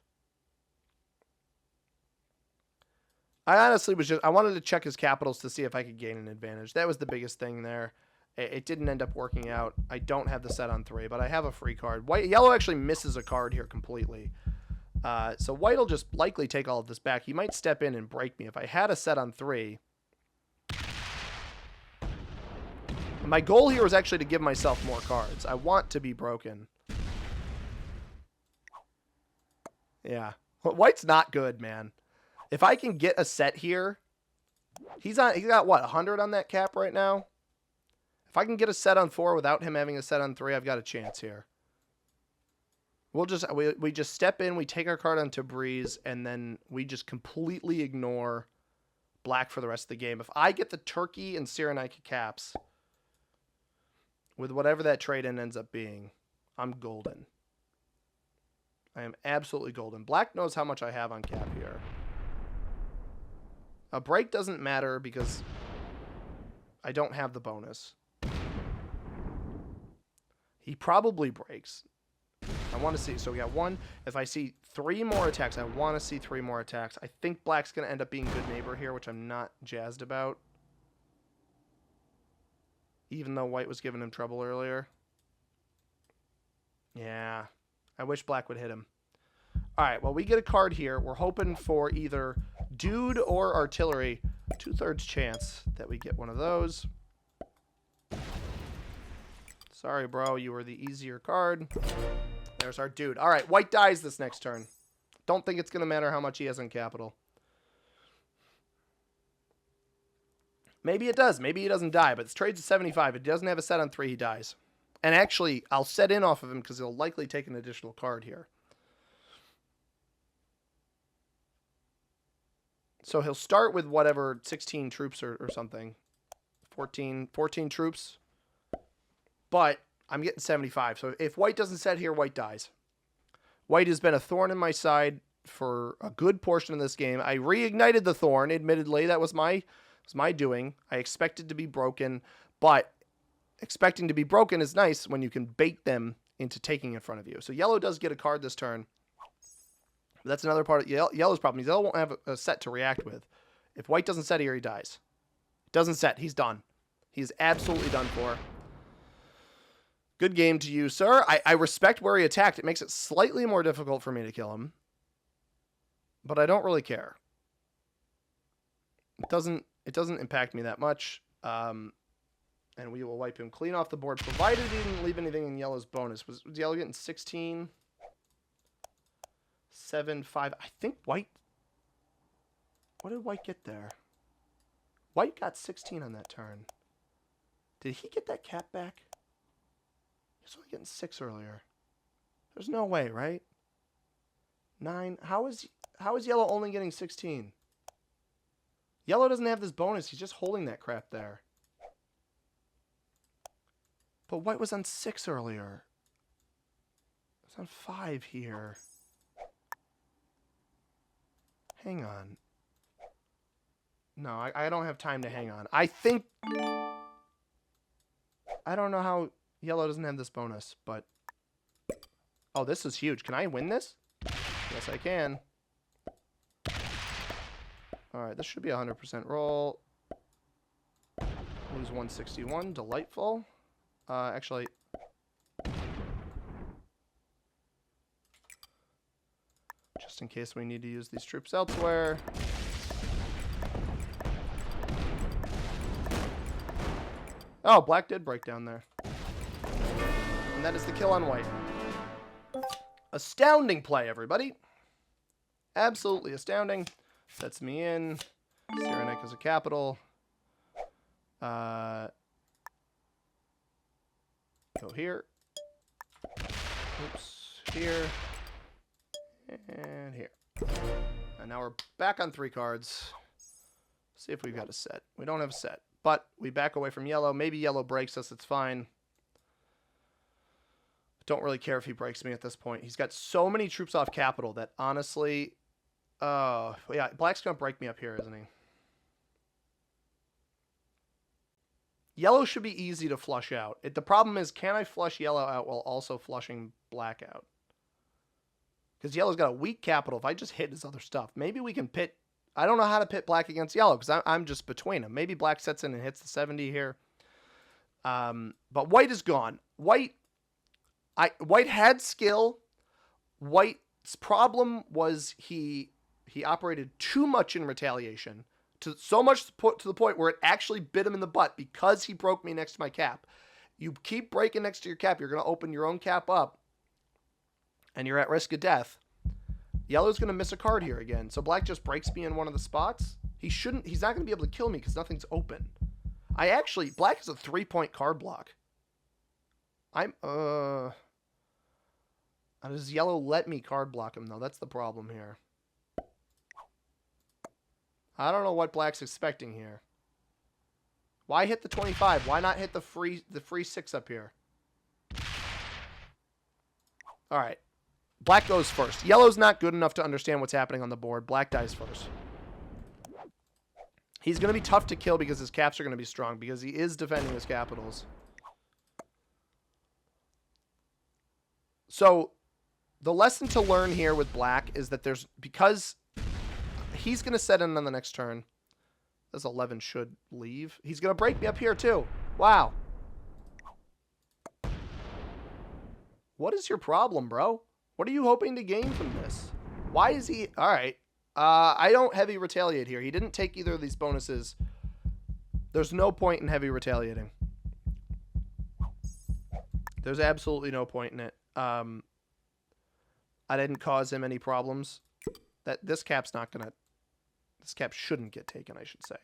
I honestly I wanted to check his capitals to see if I could gain an advantage. That was the biggest thing there. It didn't end up working out. I don't have the set on 3, but I have a free card. Yellow actually misses a card here completely. So White will just likely take all of this back. He might step in and break me. If I had a set on 3... My goal here was actually to give myself more cards. I want to be broken. Yeah. White's not good, man. If I can get a set here, he's got what, 100 on that cap right now? If I can get a set on 4 without him having a set on 3, I've got a chance here. We just step in, we take our card on Tabriz, and then we just completely ignore black for the rest of the game. If I get the Turkey and Cyrenaica caps, with whatever that trade-in ends up being, I'm golden. I am absolutely golden. Black knows how much I have on cap here. A break doesn't matter because I don't have the bonus. He probably breaks. I want to see. So we got 1. If I see 3 more attacks, I want to see 3 more attacks. I think Black's going to end up being good neighbor here, which I'm not jazzed about. Even though White was giving him trouble earlier. Yeah. I wish Black would hit him. All right. Well, we get a card here. We're hoping for either Dude or Artillery. 2/3 chance that we get one of those. Sorry, bro. You were the easier card. There's our Dude. All right. White dies this next turn. Don't think it's going to matter how much he has in capital. Maybe it does. Maybe he doesn't die, but this trade's a 75. If he doesn't have a set on 3, he dies. And actually, I'll set in off of him because he'll likely take an additional card here. So he'll start with whatever, 16 troops or something. 14 troops. But I'm getting 75. So if White doesn't set here, White dies. White has been a thorn in my side for a good portion of this game. I reignited the thorn, admittedly. That was my doing. I expected to be broken, but expecting to be broken is nice when you can bait them into taking in front of you. So yellow does get a card this turn. But that's another part of yellow's problem. Yellow won't have a set to react with. If White doesn't set here, he dies. Doesn't set. He's done. He's absolutely done for. Good game to you, sir. I respect where he attacked. It makes it slightly more difficult for me to kill him. But I don't really care. It doesn't impact me that much. And we will wipe him clean off the board, provided he didn't leave anything in yellow's bonus. Was yellow getting 16? 7, 5. I think White... What did White get there? White got 16 on that turn. Did he get that cap back? He was only getting 6 earlier. There's no way, right? 9. How is yellow only getting 16? Yellow doesn't have this bonus. He's just holding that crap there. But White was on 6 earlier. It's on 5 here. Hang on. No, I don't have time to hang on. I think... I don't know how yellow doesn't have this bonus, but... Oh, this is huge. Can I win this? Yes, I can. Alright, this should be a 100% roll. Lose 161. Delightful. Actually... Just in case we need to use these troops elsewhere. Oh, Black did break down there. And that is the kill on White. Astounding play, everybody. Absolutely astounding. Sets me in. Cyrenaic is a capital. Go here. Oops. Here. And here. And now we're back on 3 cards. See if we've got a set. We don't have a set. But we back away from yellow. Maybe yellow breaks us. It's fine. Don't really care if he breaks me at this point. He's got so many troops off capital that honestly... yeah, Black's going to break me up here, isn't he? Yellow should be easy to flush out. The problem is, can I flush yellow out while also flushing Black out? Because yellow's got a weak capital. If I just hit his other stuff, maybe we can pit... I don't know how to pit Black against yellow because I'm just between them. Maybe Black sets in and hits the 70 here. But White is gone. White had skill. White's problem was he operated too much in retaliation. So much to the point where it actually bit him in the butt because he broke me next to my cap. You keep breaking next to your cap, you're going to open your own cap up. And you're at risk of death. Yellow's going to miss a card here again. So Black just breaks me in one of the spots. He's not going to be able to kill me because nothing's open. Black is a 3-point card block. Does yellow let me card block him though? That's the problem here. I don't know what Black's expecting here. Why hit the 25? Why not hit the free 6 up here? All right. Black goes first. Yellow's not good enough to understand what's happening on the board. Black dies first. He's going to be tough to kill because his caps are going to be strong because he is defending his capitals. So the lesson to learn here with Black is that because he's going to set in on the next turn. This 11 should leave. He's going to break me up here too. Wow. What is your problem, bro? What are you hoping to gain from this? Why is he... All right. I don't heavy retaliate here. He didn't take either of these bonuses. There's no point in heavy retaliating. There's absolutely no point in it. I didn't cause him any problems. This cap's not going to... This cap shouldn't get taken, I should say.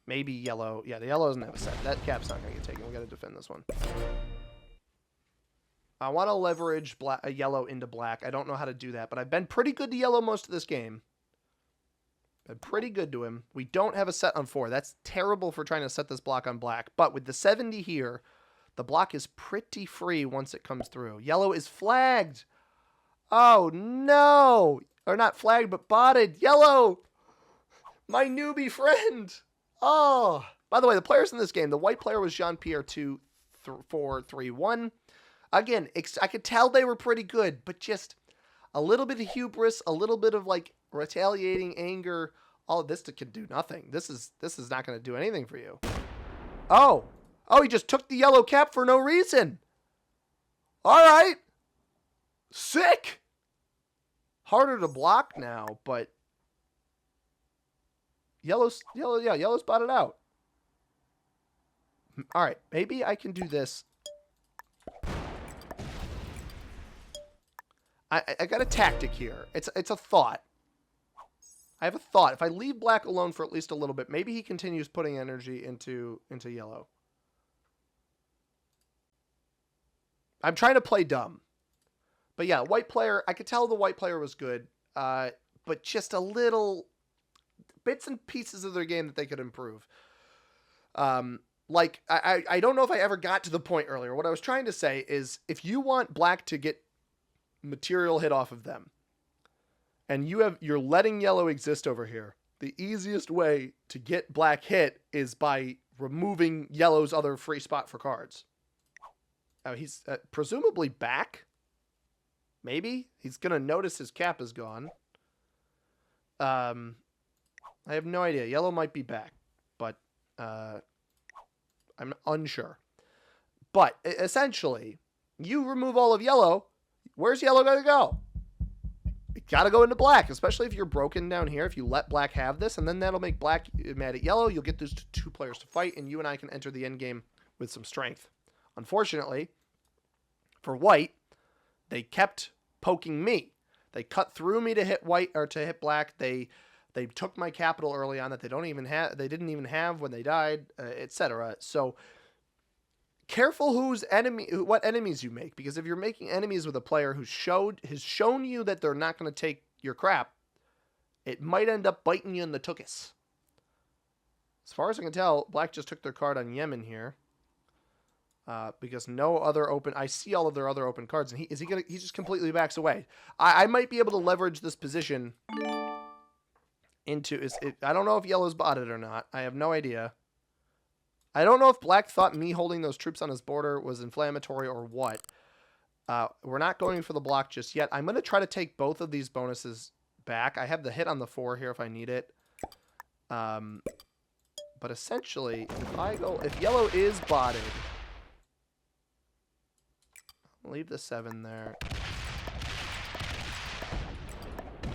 Maybe yellow. Yeah, the yellow doesn't have a set. That cap's not going to get taken. We got to defend this one. I want to leverage yellow into black. I don't know how to do that, but I've been pretty good to yellow most of this game. Been pretty good to him. We don't have a set on 4. That's terrible for trying to set this block on black. But with the 70 here, the block is pretty free once it comes through. Yellow is flagged. Oh, no. Or not flagged, but botted. Yellow. My newbie friend. Oh. By the way, the players in this game, the white player was Jean-Pierre 2-4-3-1. Again, I could tell they were pretty good, but just a little bit of hubris, a little bit of like retaliating anger. All of this can do nothing. This is not going to do anything for you. Oh, he just took the yellow cap for no reason. All right, sick. Harder to block now, but yellow's spotted out. All right, maybe I can do this. I got a tactic here. It's a thought. I have a thought. If I leave black alone for at least a little bit, maybe he continues putting energy into yellow. I'm trying to play dumb. But yeah, white player, I could tell the white player was good, but just a little bits and pieces of their game that they could improve. Like, I don't know if I ever got to the point earlier. What I was trying to say is if you want black to get material hit off of them, and you're letting yellow exist over here, the easiest way to get black hit is by removing yellow's other free spot for cards. Now he's presumably back. Maybe he's gonna notice his cap is gone. I have no idea. Yellow might be back, but I'm unsure. But essentially, you remove all of yellow. Where's yellow going to go? It got to go into black, especially if you're broken down here. If you let black have this, and then that'll make black mad at yellow. You'll get those two players to fight, and you and I can enter the end game with some strength. Unfortunately, for white, they kept poking me. They cut through me to hit white or to hit black. They took my capital early on that they didn't even have when they died, etc. So careful what enemies you make, because if you're making enemies with a player has shown you that they're not going to take your crap, it might end up biting you in the tuchus. As far as I can tell, black just took their card on Yemen here, because no other open. I see all of their other open cards, and he just completely backs away. I might be able to leverage this position into. I don't know if yellow's botted or not. I have no idea. I don't know if black thought me holding those troops on his border was inflammatory or what. We're not going for the block just yet. I'm going to try to take both of these bonuses back. I have the hit on the 4 here if I need it. But essentially, if yellow is botted, I'll leave the 7 there.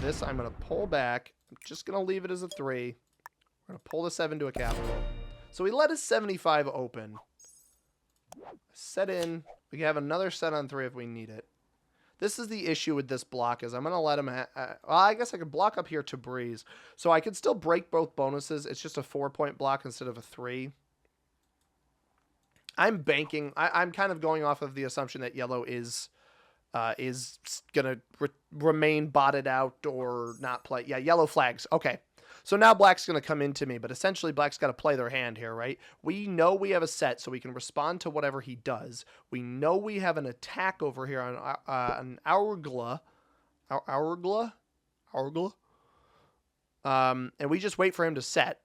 This I'm going to pull back. I'm just going to leave it as a 3. We're going to pull the 7 to a capital. So we let his 75 open. Set in. We have another set on 3 if we need it. This is the issue with this block, is I'm going to let him... well, I guess I could block up here to breeze. So I could still break both bonuses. It's just a 4-point block instead of a 3. I'm banking... I'm kind of going off of the assumption that yellow is going to remain botted out or not play. Yeah, yellow flags. Okay. So now black's going to come into me, but essentially black's got to play their hand here, right? We know we have a set, so we can respond to whatever he does. We know we have an attack over here on an Hourglass. Hourglass? And we just wait for him to set.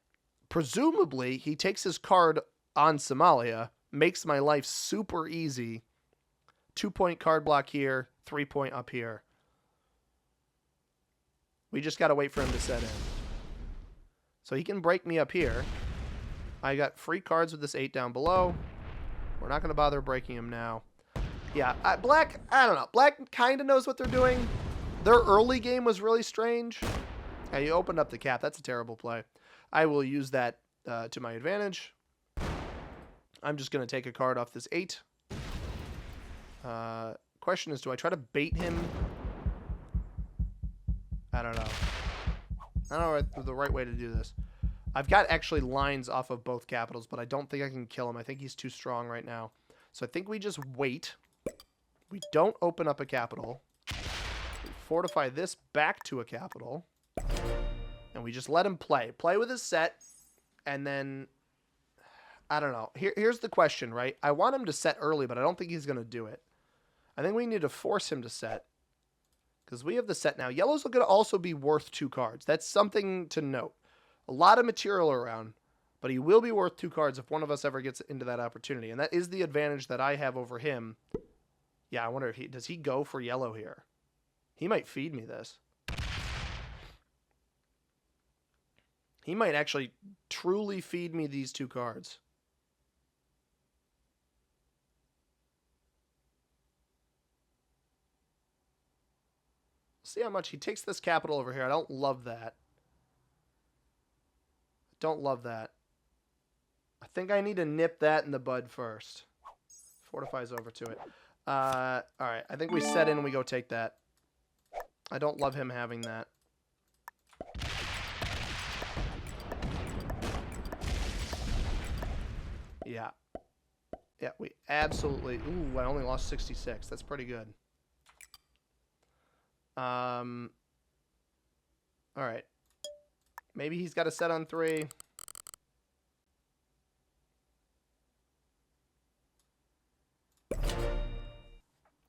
Presumably, he takes his card on Somalia, makes my life super easy. 2-point card block here, 3-point up here. We just got to wait for him to set in. So he can break me up here. I got free cards with this 8 down below. We're not going to bother breaking him now. Yeah, black, I don't know. Black kind of knows what they're doing. Their early game was really strange. Yeah, you opened up the cap. That's a terrible play. I will use that to my advantage. I'm just going to take a card off this 8. Question is, do I try to bait him? I don't know. I don't know the right way to do this. I've got actually lines off of both capitals, but I don't think I can kill him. I think he's too strong right now. So I think we just wait. We don't open up a capital. We fortify this back to a capital. And we just let him play. Play with his set. And then, I don't know. Here's the question, right? I want him to set early, but I don't think he's going to do it. I think we need to force him to set. Because we have the set now. Yellow's going to also be worth 2 cards. That's something to note. A lot of material around, but he will be worth 2 cards if one of us ever gets into that opportunity. And that is the advantage that I have over him. Yeah, I wonder if does he go for yellow here? He might feed me this. He might actually truly feed me these 2 cards. See how much he takes this capital over here. I don't love that. Don't love that. I think I need to nip that in the bud first. Fortifies over to it. All right. I think we set in and we go take that. I don't love him having that. Yeah. Yeah, we absolutely... Ooh, I only lost 66. That's pretty good. All right. Maybe he's got a set on 3.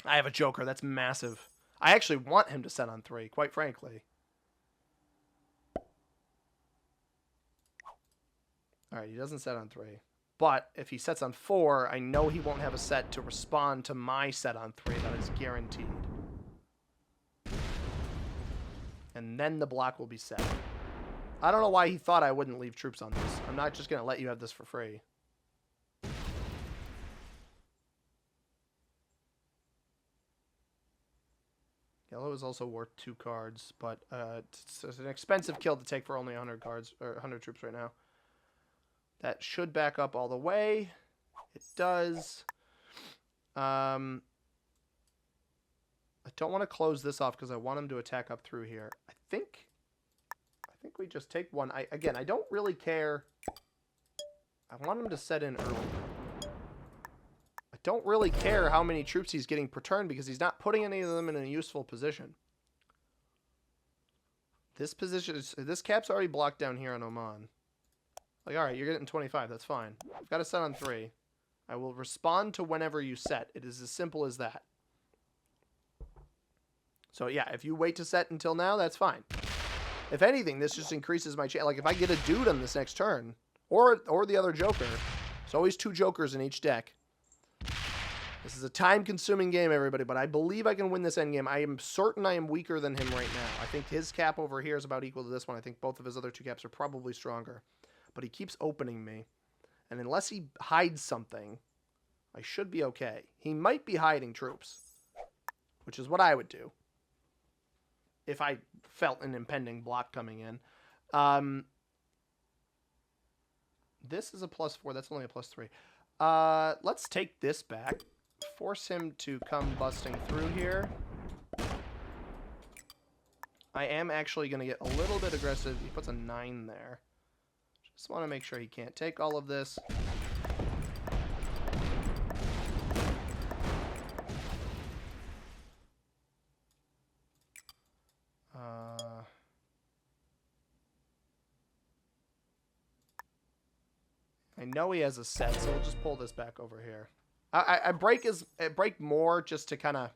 I have a joker. That's massive. I actually want him to set on 3, quite frankly. All right, he doesn't set on 3. But if he sets on 4, I know he won't have a set to respond to my set on 3. That is guaranteed. And then the block will be set. I don't know why he thought I wouldn't leave troops on this. I'm not just going to let you have this for free. Yellow is also worth 2 cards, but it's an expensive kill to take for only 100 cards or 100 troops right now. That should back up all the way. It does. I don't want to close this off because I want him to attack up through here. I think we just take one. Again, I don't really care. I want him to set in early. I don't really care how many troops he's getting per turn because he's not putting any of them in a useful position. This cap's already blocked down here on Oman. Like, all right, you're getting 25. That's fine. I've got a set on 3. I will respond to whenever you set. It is as simple as that. So, yeah, if you wait to set until now, that's fine. If anything, this just increases my chance. Like, if I get a dude on this next turn, or the other joker, there's always 2 jokers in each deck. This is a time-consuming game, everybody, but I believe I can win this endgame. I am certain I am weaker than him right now. I think his cap over here is about equal to this one. I think both of his other 2 caps are probably stronger. But he keeps opening me. And unless he hides something, I should be okay. He might be hiding troops, which is what I would do if I felt an impending block coming in. This is a +4. That's only a +3. Let's take this back. Force him to come busting through here. I am actually going to get a little bit aggressive. He puts a 9 there. Just want to make sure he can't take all of this. I know he has a set, so we'll just pull this back over here. I break more just to kind of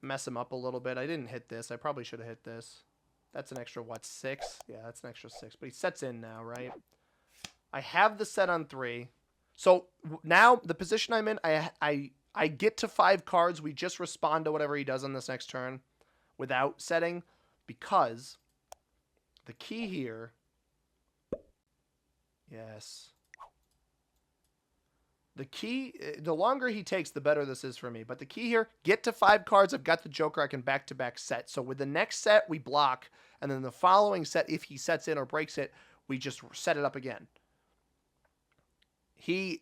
mess him up a little bit. I didn't hit this. I probably should have hit this. That's an extra, what, 6? Yeah, that's an extra 6. But he sets in now, right? I have the set on 3. So now the position I'm in, I get to 5 cards. We just respond to whatever he does on this next turn without setting, because the key here... Yes. The key, the longer he takes, the better this is for me. But the key here, get to 5 cards. I've got the Joker. I can back-to-back set. So with the next set, we block. And then the following set, if he sets in or breaks it, we just set it up again. He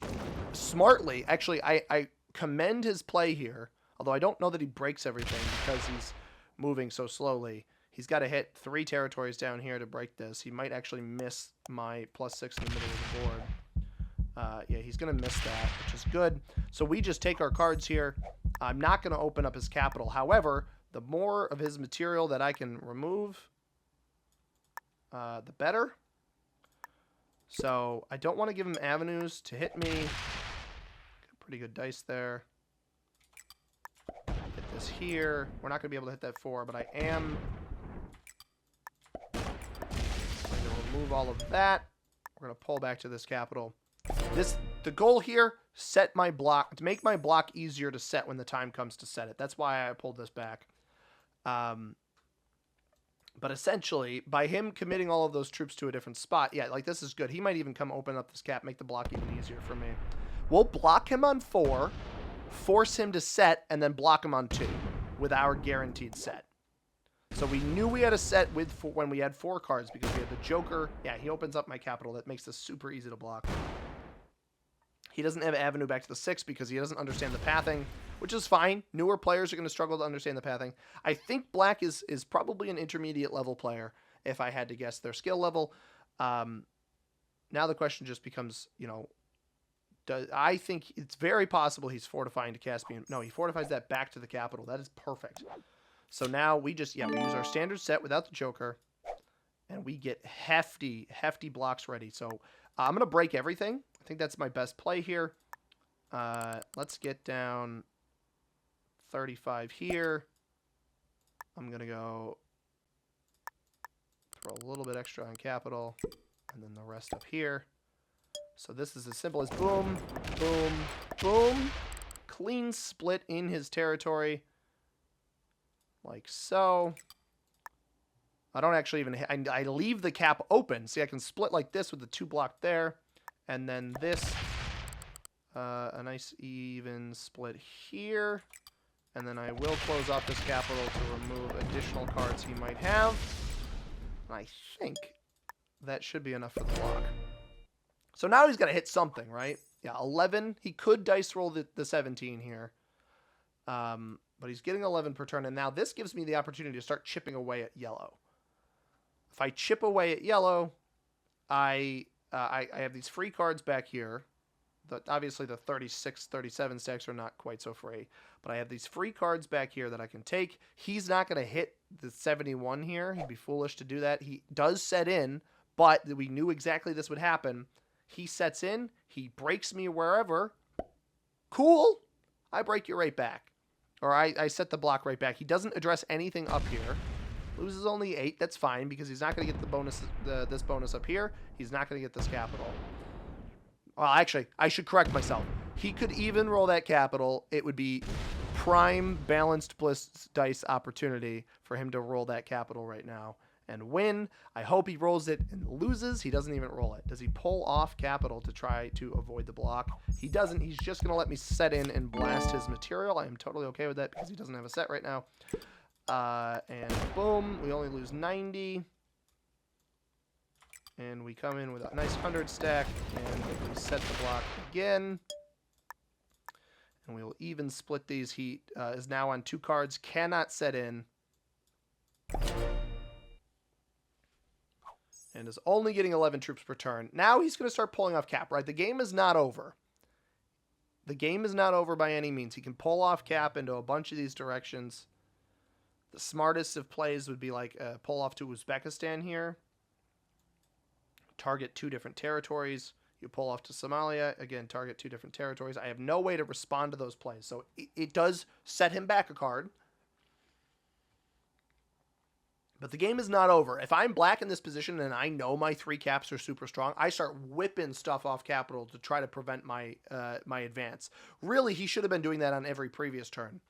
smartly, actually, I commend his play here. Although I don't know that he breaks everything because he's moving so slowly. He's got to hit 3 territories down here to break this. He might actually miss my +6 in the middle of the board. Yeah, he's going to miss that, which is good. So we just take our cards here. I'm not going to open up his capital. However, the more of his material that I can remove, the better. So I don't want to give him avenues to hit me. Got pretty good dice there. Hit this here. We're not going to be able to hit that 4, but I am going to remove all of that. We're going to pull back to this capital. The goal here, set my block, to make my block easier to set when the time comes to set it. That's why I pulled this back. But essentially, by him committing all of those troops to a different spot, yeah, like this is good. He might even come open up this cap, make the block even easier for me. We'll block him on 4, force him to set, and then block him on 2 with our guaranteed set. So we knew we had a set with when we had 4 cards because we had the Joker. Yeah, he opens up my capital. That makes this super easy to block. He doesn't have avenue back to the 6 because he doesn't understand the pathing, which is fine. Newer players are going to struggle to understand the pathing. I think Black is probably an intermediate level player, if I had to guess their skill level. Now the question just becomes, you know, I think it's very possible he's fortifying to Caspian. No, he fortifies that back to the capital. That is perfect. So now we just, yeah, we use our standard set without the Joker, and we get hefty blocks ready. So I'm going to break everything. I think that's my best play here. Let's get down 35 here. I'm going to go throw a little bit extra on capital, and then the rest up here. So this is as simple as boom, boom, boom. Clean split in his territory. Like so. I don't actually even... I leave the cap open. See, I can split like this with the 2 block there. And then this, a nice even split here. And then I will close off this capital to remove additional cards he might have. And I think that should be enough for the block. So now he's got to hit something, right? Yeah, 11. He could dice roll the 17 here. But he's getting 11 per turn. And now this gives me the opportunity to start chipping away at yellow. If I chip away at yellow, I have these free cards back here. Obviously, the 36, 37 stacks are not quite so free. But I have these free cards back here that I can take. He's not going to hit the 71 here. He'd be foolish to do that. He does set in, but we knew exactly this would happen. He sets in. He breaks me wherever. Cool. I break you right back. Or I set the block right back. He doesn't address anything up here. Loses only 8. That's fine because he's not going to get the bonus, this bonus up here. He's not going to get this capital. Well, actually, I should correct myself. He could even roll that capital. It would be prime balanced bliss dice opportunity for him to roll that capital right now and win. I hope he rolls it and loses. He doesn't even roll it. Does he pull off capital to try to avoid the block? He doesn't. He's just going to let me set in and blast his material. I am totally okay with that because he doesn't have a set right now. And boom, we only lose 90. And we come in with a nice 100 stack, and we set the block again. And we will even split these. He is now on 2 cards, cannot set in. And is only getting 11 troops per turn. Now he's going to start pulling off cap, right? The game is not over. The game is not over by any means. He can pull off cap into a bunch of these directions. The smartest of plays would be like pull off to Uzbekistan here. Target 2 different territories. You pull off to Somalia. Again, target 2 different territories. I have no way to respond to those plays. So it does set him back a card. But the game is not over. If I'm black in this position and I know my 3 caps are super strong, I start whipping stuff off capital to try to prevent my my advance. Really, he should have been doing that on every previous turn.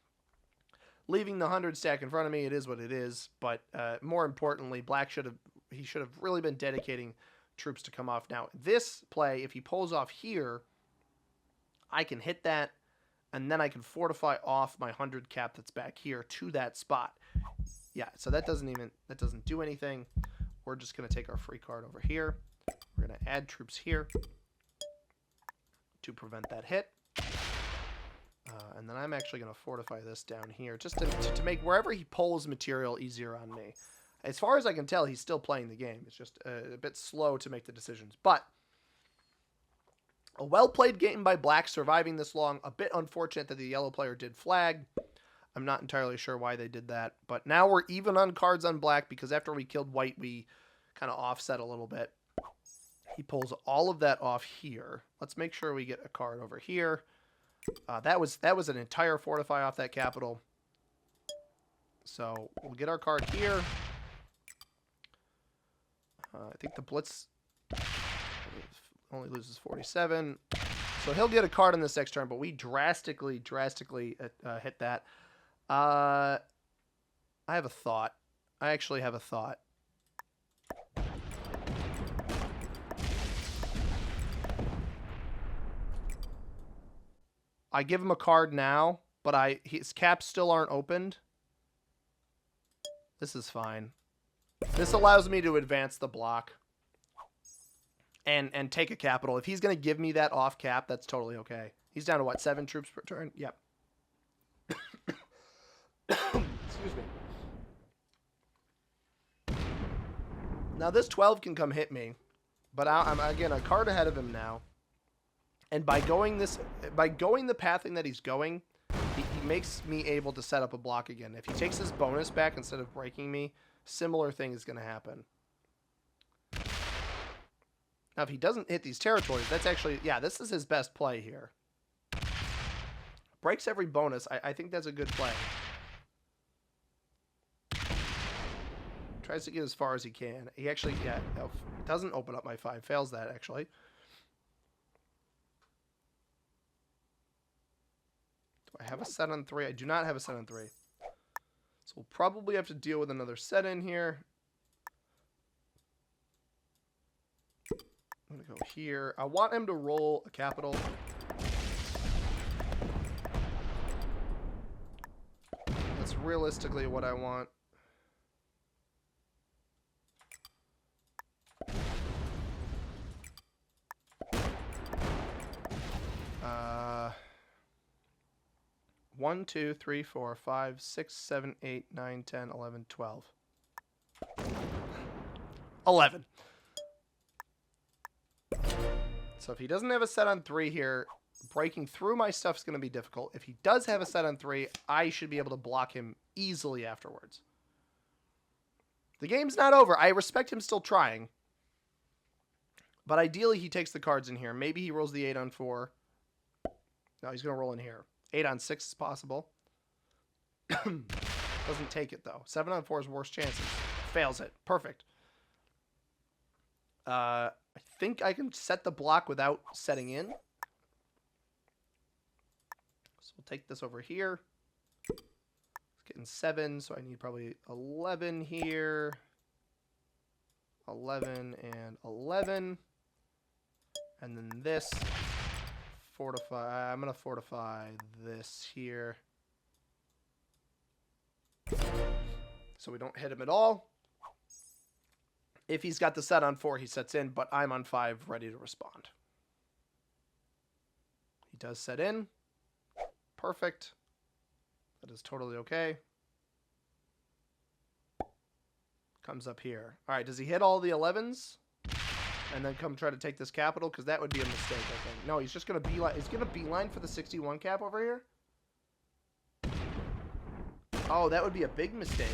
Leaving the 100 stack in front of me, it is what it is. But more importantly, black should have really been dedicating troops to come off. Now, this play, if he pulls off here, I can hit that, and then I can fortify off my 100 cap that's back here to that spot. Yeah, so that doesn't do anything. We're just going to take our free card over here. We're going to add troops here to prevent that hit. And then I'm actually going to fortify this down here just to make wherever he pulls material easier on me. As far as I can tell, he's still playing the game. It's just a bit slow to make the decisions. But a well-played game by black, surviving this long. A bit unfortunate that the yellow player did flag. I'm not entirely sure why they did that. But now we're even on cards on black because after we killed white, we kind of offset a little bit. He pulls all of that off here. Let's make sure we get a card over here. That was an entire fortify off that capital. So we'll get our card here. I think the Blitz only loses 47. So he'll get a card in this next turn, but we drastically hit that. I have a thought. I actually have a thought. I give him a card now, but his caps still aren't opened. This is fine. This allows me to advance the block and take a capital. If he's going to give me that off cap, that's totally okay. He's down to what, 7 troops per turn? Yep. Excuse me. Now this 12 can come hit me, but I'm again a card ahead of him now. And by going the pathing that he's going, he makes me able to set up a block again. If he takes his bonus back instead of breaking me, similar thing is going to happen. Now, if he doesn't hit these territories, that's actually, yeah, this is his best play here. Breaks every bonus. I think that's a good play. Tries to get as far as he can. He actually, yeah, doesn't open up my 5. Fails that, actually. Do I have a set on 3? I do not have a set on 3. So we'll probably have to deal with another set in here. I'm going to go here. I want him to roll a capital. That's realistically what I want. One, 2, 3, 4, 5, 6, 7, 8, 9, 10, 11, 12. 11. So if he doesn't have a set on 3 here, breaking through my stuff is going to be difficult. If he does have a set on 3, I should be able to block him easily afterwards. The game's not over. I respect him still trying. But ideally, he takes the cards in here. Maybe he rolls the 8 on 4. No, he's going to roll in here. 8 on 6 is possible. Doesn't take it, though. 7 on 4 is worst chances. Fails it. Perfect. I think I can set the block without setting in. So we'll take this over here. It's getting 7, so I need probably 11 here. 11 and 11. And then this. Fortify. I'm going to fortify this here. So we don't hit him at all. If he's got the set on 4, he sets in, but I'm on 5, ready to respond. He does set in. Perfect. That is totally okay. Comes up here. All right, does he hit all the 11s? And then come try to take this capital? Because that would be a mistake, I think. No, he's just going to beeline. He's going to beeline for the 61 cap over here? Oh, that would be a big mistake.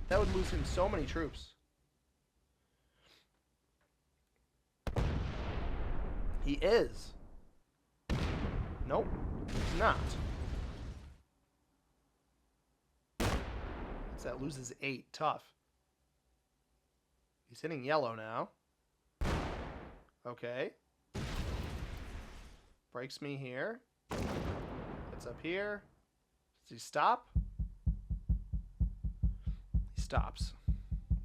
That would lose him so many troops. He is. Nope, he's not. So that loses 8. Tough. He's hitting yellow now. Okay. Breaks me here. Gets up here. Does he stop? He stops.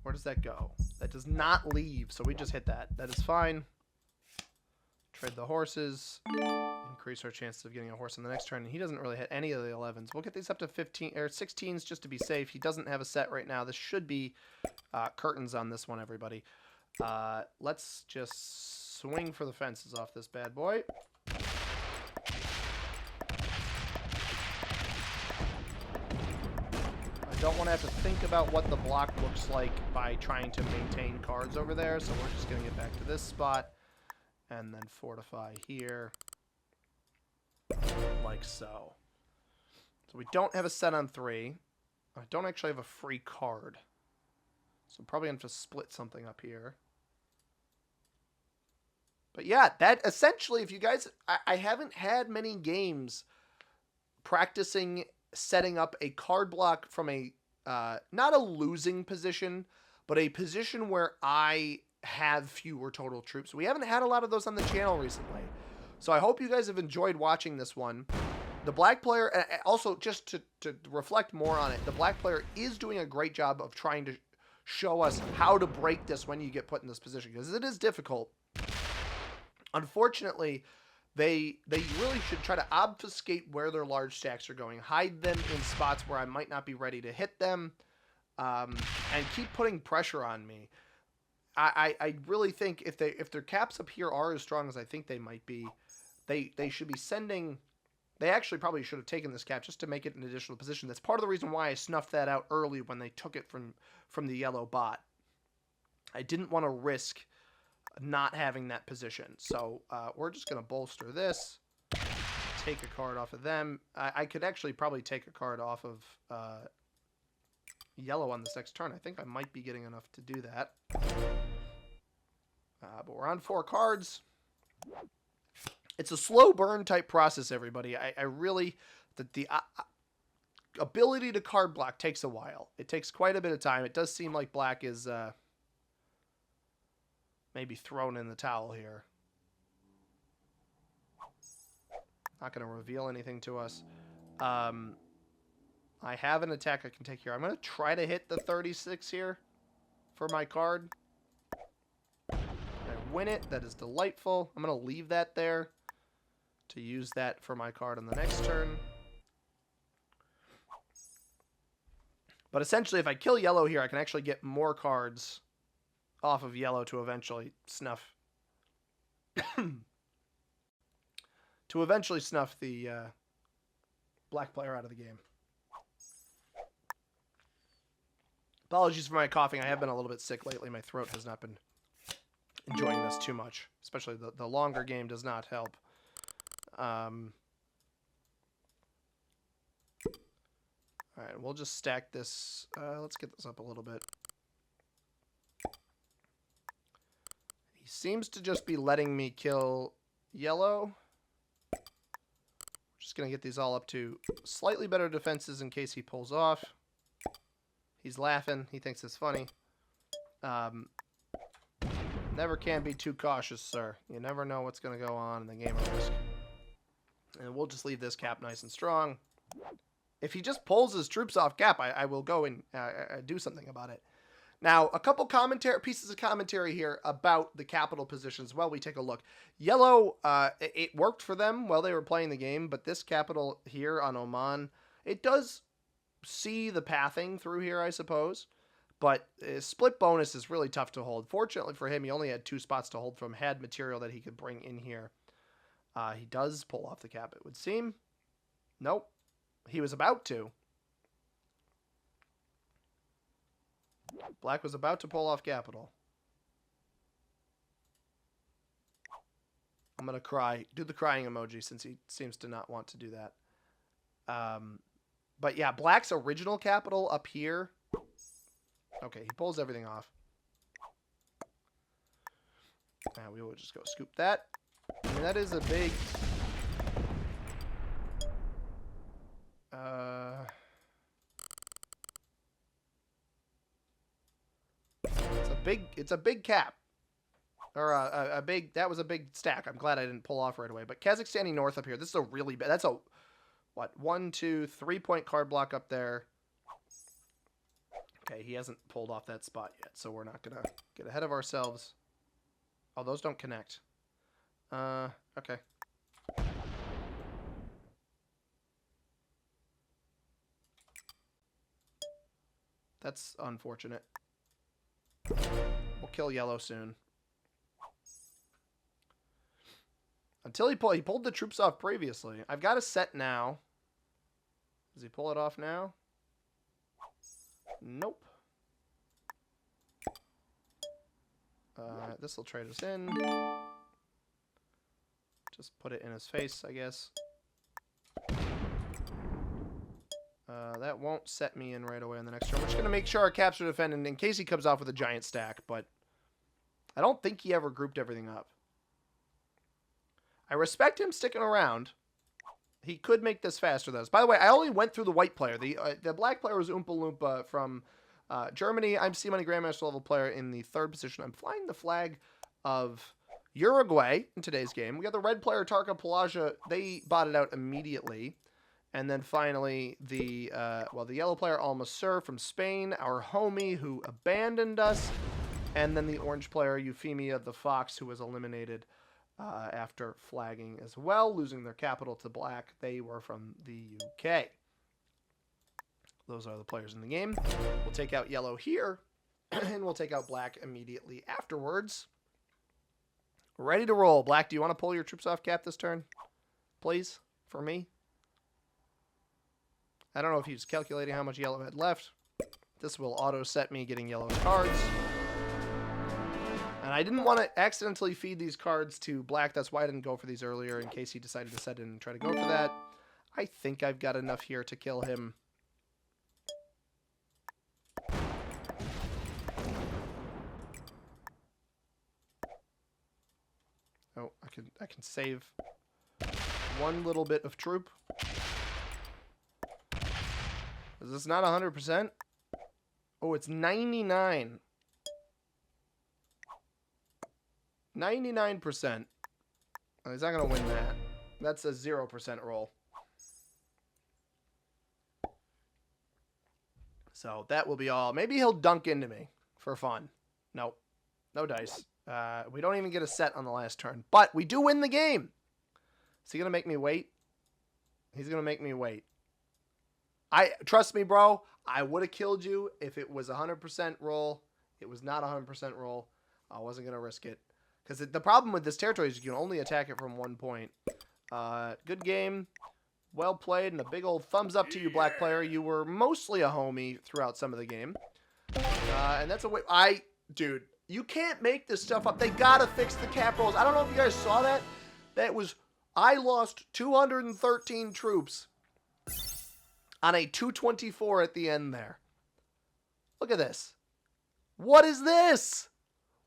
Where does that go? That does not leave, so we just hit that. That is fine. Trade the horses. Increase our chances of getting a horse in the next turn. And he doesn't really hit any of the 11s. We'll get these up to 15 or 16s just to be safe. He doesn't have a set right now. This should be curtains on this one, everybody. Let's just swing for the fences off this bad boy. I don't want to have to think about what the block looks like by trying to maintain cards over there, so we're just going to get back to this spot and then fortify here like so. So we don't have a set on 3. I don't actually have a free card, so I'm probably going to have to split something up here. But yeah, that essentially, if you guys, I haven't had many games practicing setting up a card block from a, not a losing position, but a position where I have fewer total troops. We haven't had a lot of those on the channel recently. So I hope you guys have enjoyed watching this one. The black player, also just to reflect more on it, the black player is doing a great job of trying to show us how to break this when you get put in this position, because it is difficult. Unfortunately, they really should try to obfuscate where their large stacks are going, hide them in spots where I might not be ready to hit them, and keep putting pressure on me. I really think if their caps up here are as strong as I think they might be, they should be sending. They actually probably should have taken this cap just to make it an additional position. That's part of the reason why I snuffed that out early when they took it from the yellow bot. I didn't want to risk not having that position. So we're just going to bolster this, take a card off of them. I could actually probably take a card off of yellow on this next turn. I think I might be getting enough to do that. But we're on 4 cards. It's a slow burn type process, everybody. I really, the ability to card block takes a while. It takes quite a bit of time. It does seem like black is maybe thrown in the towel here. Not going to reveal anything to us. I have an attack I can take here. I'm going to try to hit the 36 here for my card. I win it. That is delightful. I'm going to leave that there to use that for my card on the next turn. But essentially, if I kill yellow here, I can actually get more cards off of yellow to eventually snuff the black player out of the game. Apologies for my coughing. I have been a little bit sick lately. My throat has not been enjoying this too much. Especially the longer game does not help. Alright, we'll just stack this. Let's get this up a little bit. He seems to just be letting me kill yellow. Just going to get these all up to slightly better defenses in case he pulls off. He's laughing. He thinks it's funny. Never can be too cautious, sir. You never know what's going to go on in the game of Risk. And we'll just leave this cap nice and strong. If he just pulls his troops off cap, I will go and do something about it. Now, a couple pieces of commentary here about the capital positions while we take a look. Yellow, it worked for them while they were playing the game, but this capital here on Oman, it does see the pathing through here, I suppose. But split bonus is really tough to hold. Fortunately for him, he only had 2 spots to hold from, had material that he could bring in here. He does pull off the cap, it would seem. Nope. He was about to. Black was about to pull off capital. I'm going to cry. Do the crying emoji since he seems to not want to do that. But yeah, Black's original capital up here. Okay, he pulls everything off. Now we will just go scoop that. I mean, that is a big... It's a big cap. Or a big... That was a big stack. I'm glad I didn't pull off right away. But Kazakhstani North up here. This is a really bad... That's a... What? 1, 2, 3-point card block up there. Okay, he hasn't pulled off that spot yet, so we're not going to get ahead of ourselves. Oh, those don't connect. Okay. That's unfortunate. We'll kill yellow soon. Until he pulled the troops off previously. I've got a set now. Does he pull it off now? Nope. This will trade us in. Just put it in his face, I guess. That won't set me in right away on the next turn. We're just going to make sure our caps are defended in case he comes off with a giant stack, but I don't think he ever grouped everything up. I respect him sticking around. He could make this faster than us. By the way, I only went through the white player. The black player was Oompa Loompa from Germany. I'm C-Money Grandmaster level player in the 3rd position. I'm flying the flag of Uruguay in today's game. We got the red player, Tarka Pelagia. They botted out immediately. And then finally, the yellow player, Almasur from Spain, our homie who abandoned us. And then the orange player, Euphemia the Fox, who was eliminated after flagging as well, losing their capital to black. They were from the UK. Those are the players in the game. We'll take out yellow here, and we'll take out black immediately afterwards. Ready to roll. Black, do you want to pull your troops off cap this turn? Please, for me? I don't know if he was calculating how much yellow had left. This will auto-set me getting yellow cards. And I didn't want to accidentally feed these cards to black. That's why I didn't go for these earlier in case he decided to set in and try to go for that. I think I've got enough here to kill him. Oh, I can save one little bit of troop. Is this not 100%? Oh, it's 99. 99%. Oh, he's not going to win that. That's a 0% roll. So that will be all. Maybe he'll dunk into me for fun. Nope. No dice. We don't even get a set on the last turn. But we do win the game. Is he going to make me wait? He's going to make me wait. Trust me, bro. I would have killed you if it was 100% roll. It was not 100% roll. I wasn't going to risk it. Because the problem with this territory is you can only attack it from 1 point. Good game. Well played. And a big old thumbs up to you, black player. You were mostly a homie throughout some of the game. And that's a way... Dude, you can't make this stuff up. They got to fix the cap rolls. I don't know if you guys saw that. That was... I lost 213 troops on a 224 at the end there. Look at this. What is this?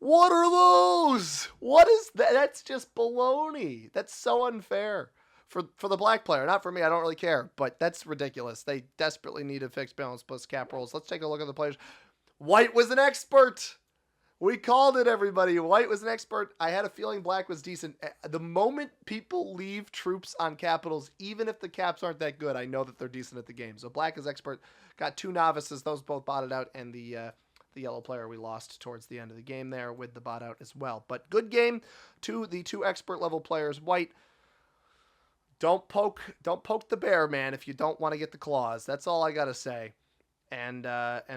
What are those? What is that? That's just baloney. That's so unfair for the black player. Not for me. I don't really care. But that's ridiculous. They desperately need to fix balance plus cap rolls. Let's take a look at the players. White was an expert. We called it, everybody. White was an expert. I had a feeling black was decent. The moment people leave troops on capitals, even if the caps aren't that good, I know that they're decent at the game. So black is expert. Got 2 novices. Those both botted out. And the yellow player we lost towards the end of the game there with the bot out as well. But good game to the 2 expert level players. White, don't poke the bear, man, if you don't want to get the claws. That's all I got to say. And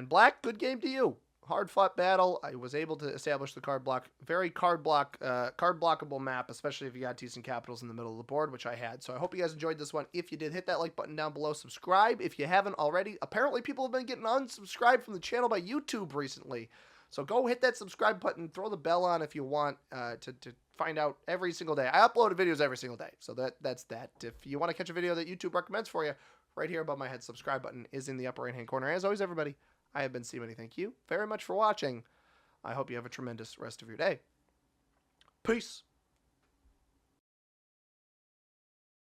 black, good game to you. Hard-fought battle. I was able to establish the card block. Very card blockable map, especially if you got decent capitals in the middle of the board, which I had. So I hope you guys enjoyed this one. If you did, hit that like button down below. Subscribe if you haven't already. Apparently, people have been getting unsubscribed from the channel by YouTube recently. So go hit that subscribe button. Throw the bell on if you want to find out every single day. I upload videos every single day. So that's that. If you want to catch a video that YouTube recommends for you, right here above my head, subscribe button is in the upper right-hand corner. As always, everybody, I have been C-Money. Thank you very much for watching. I hope you have a tremendous rest of your day. Peace.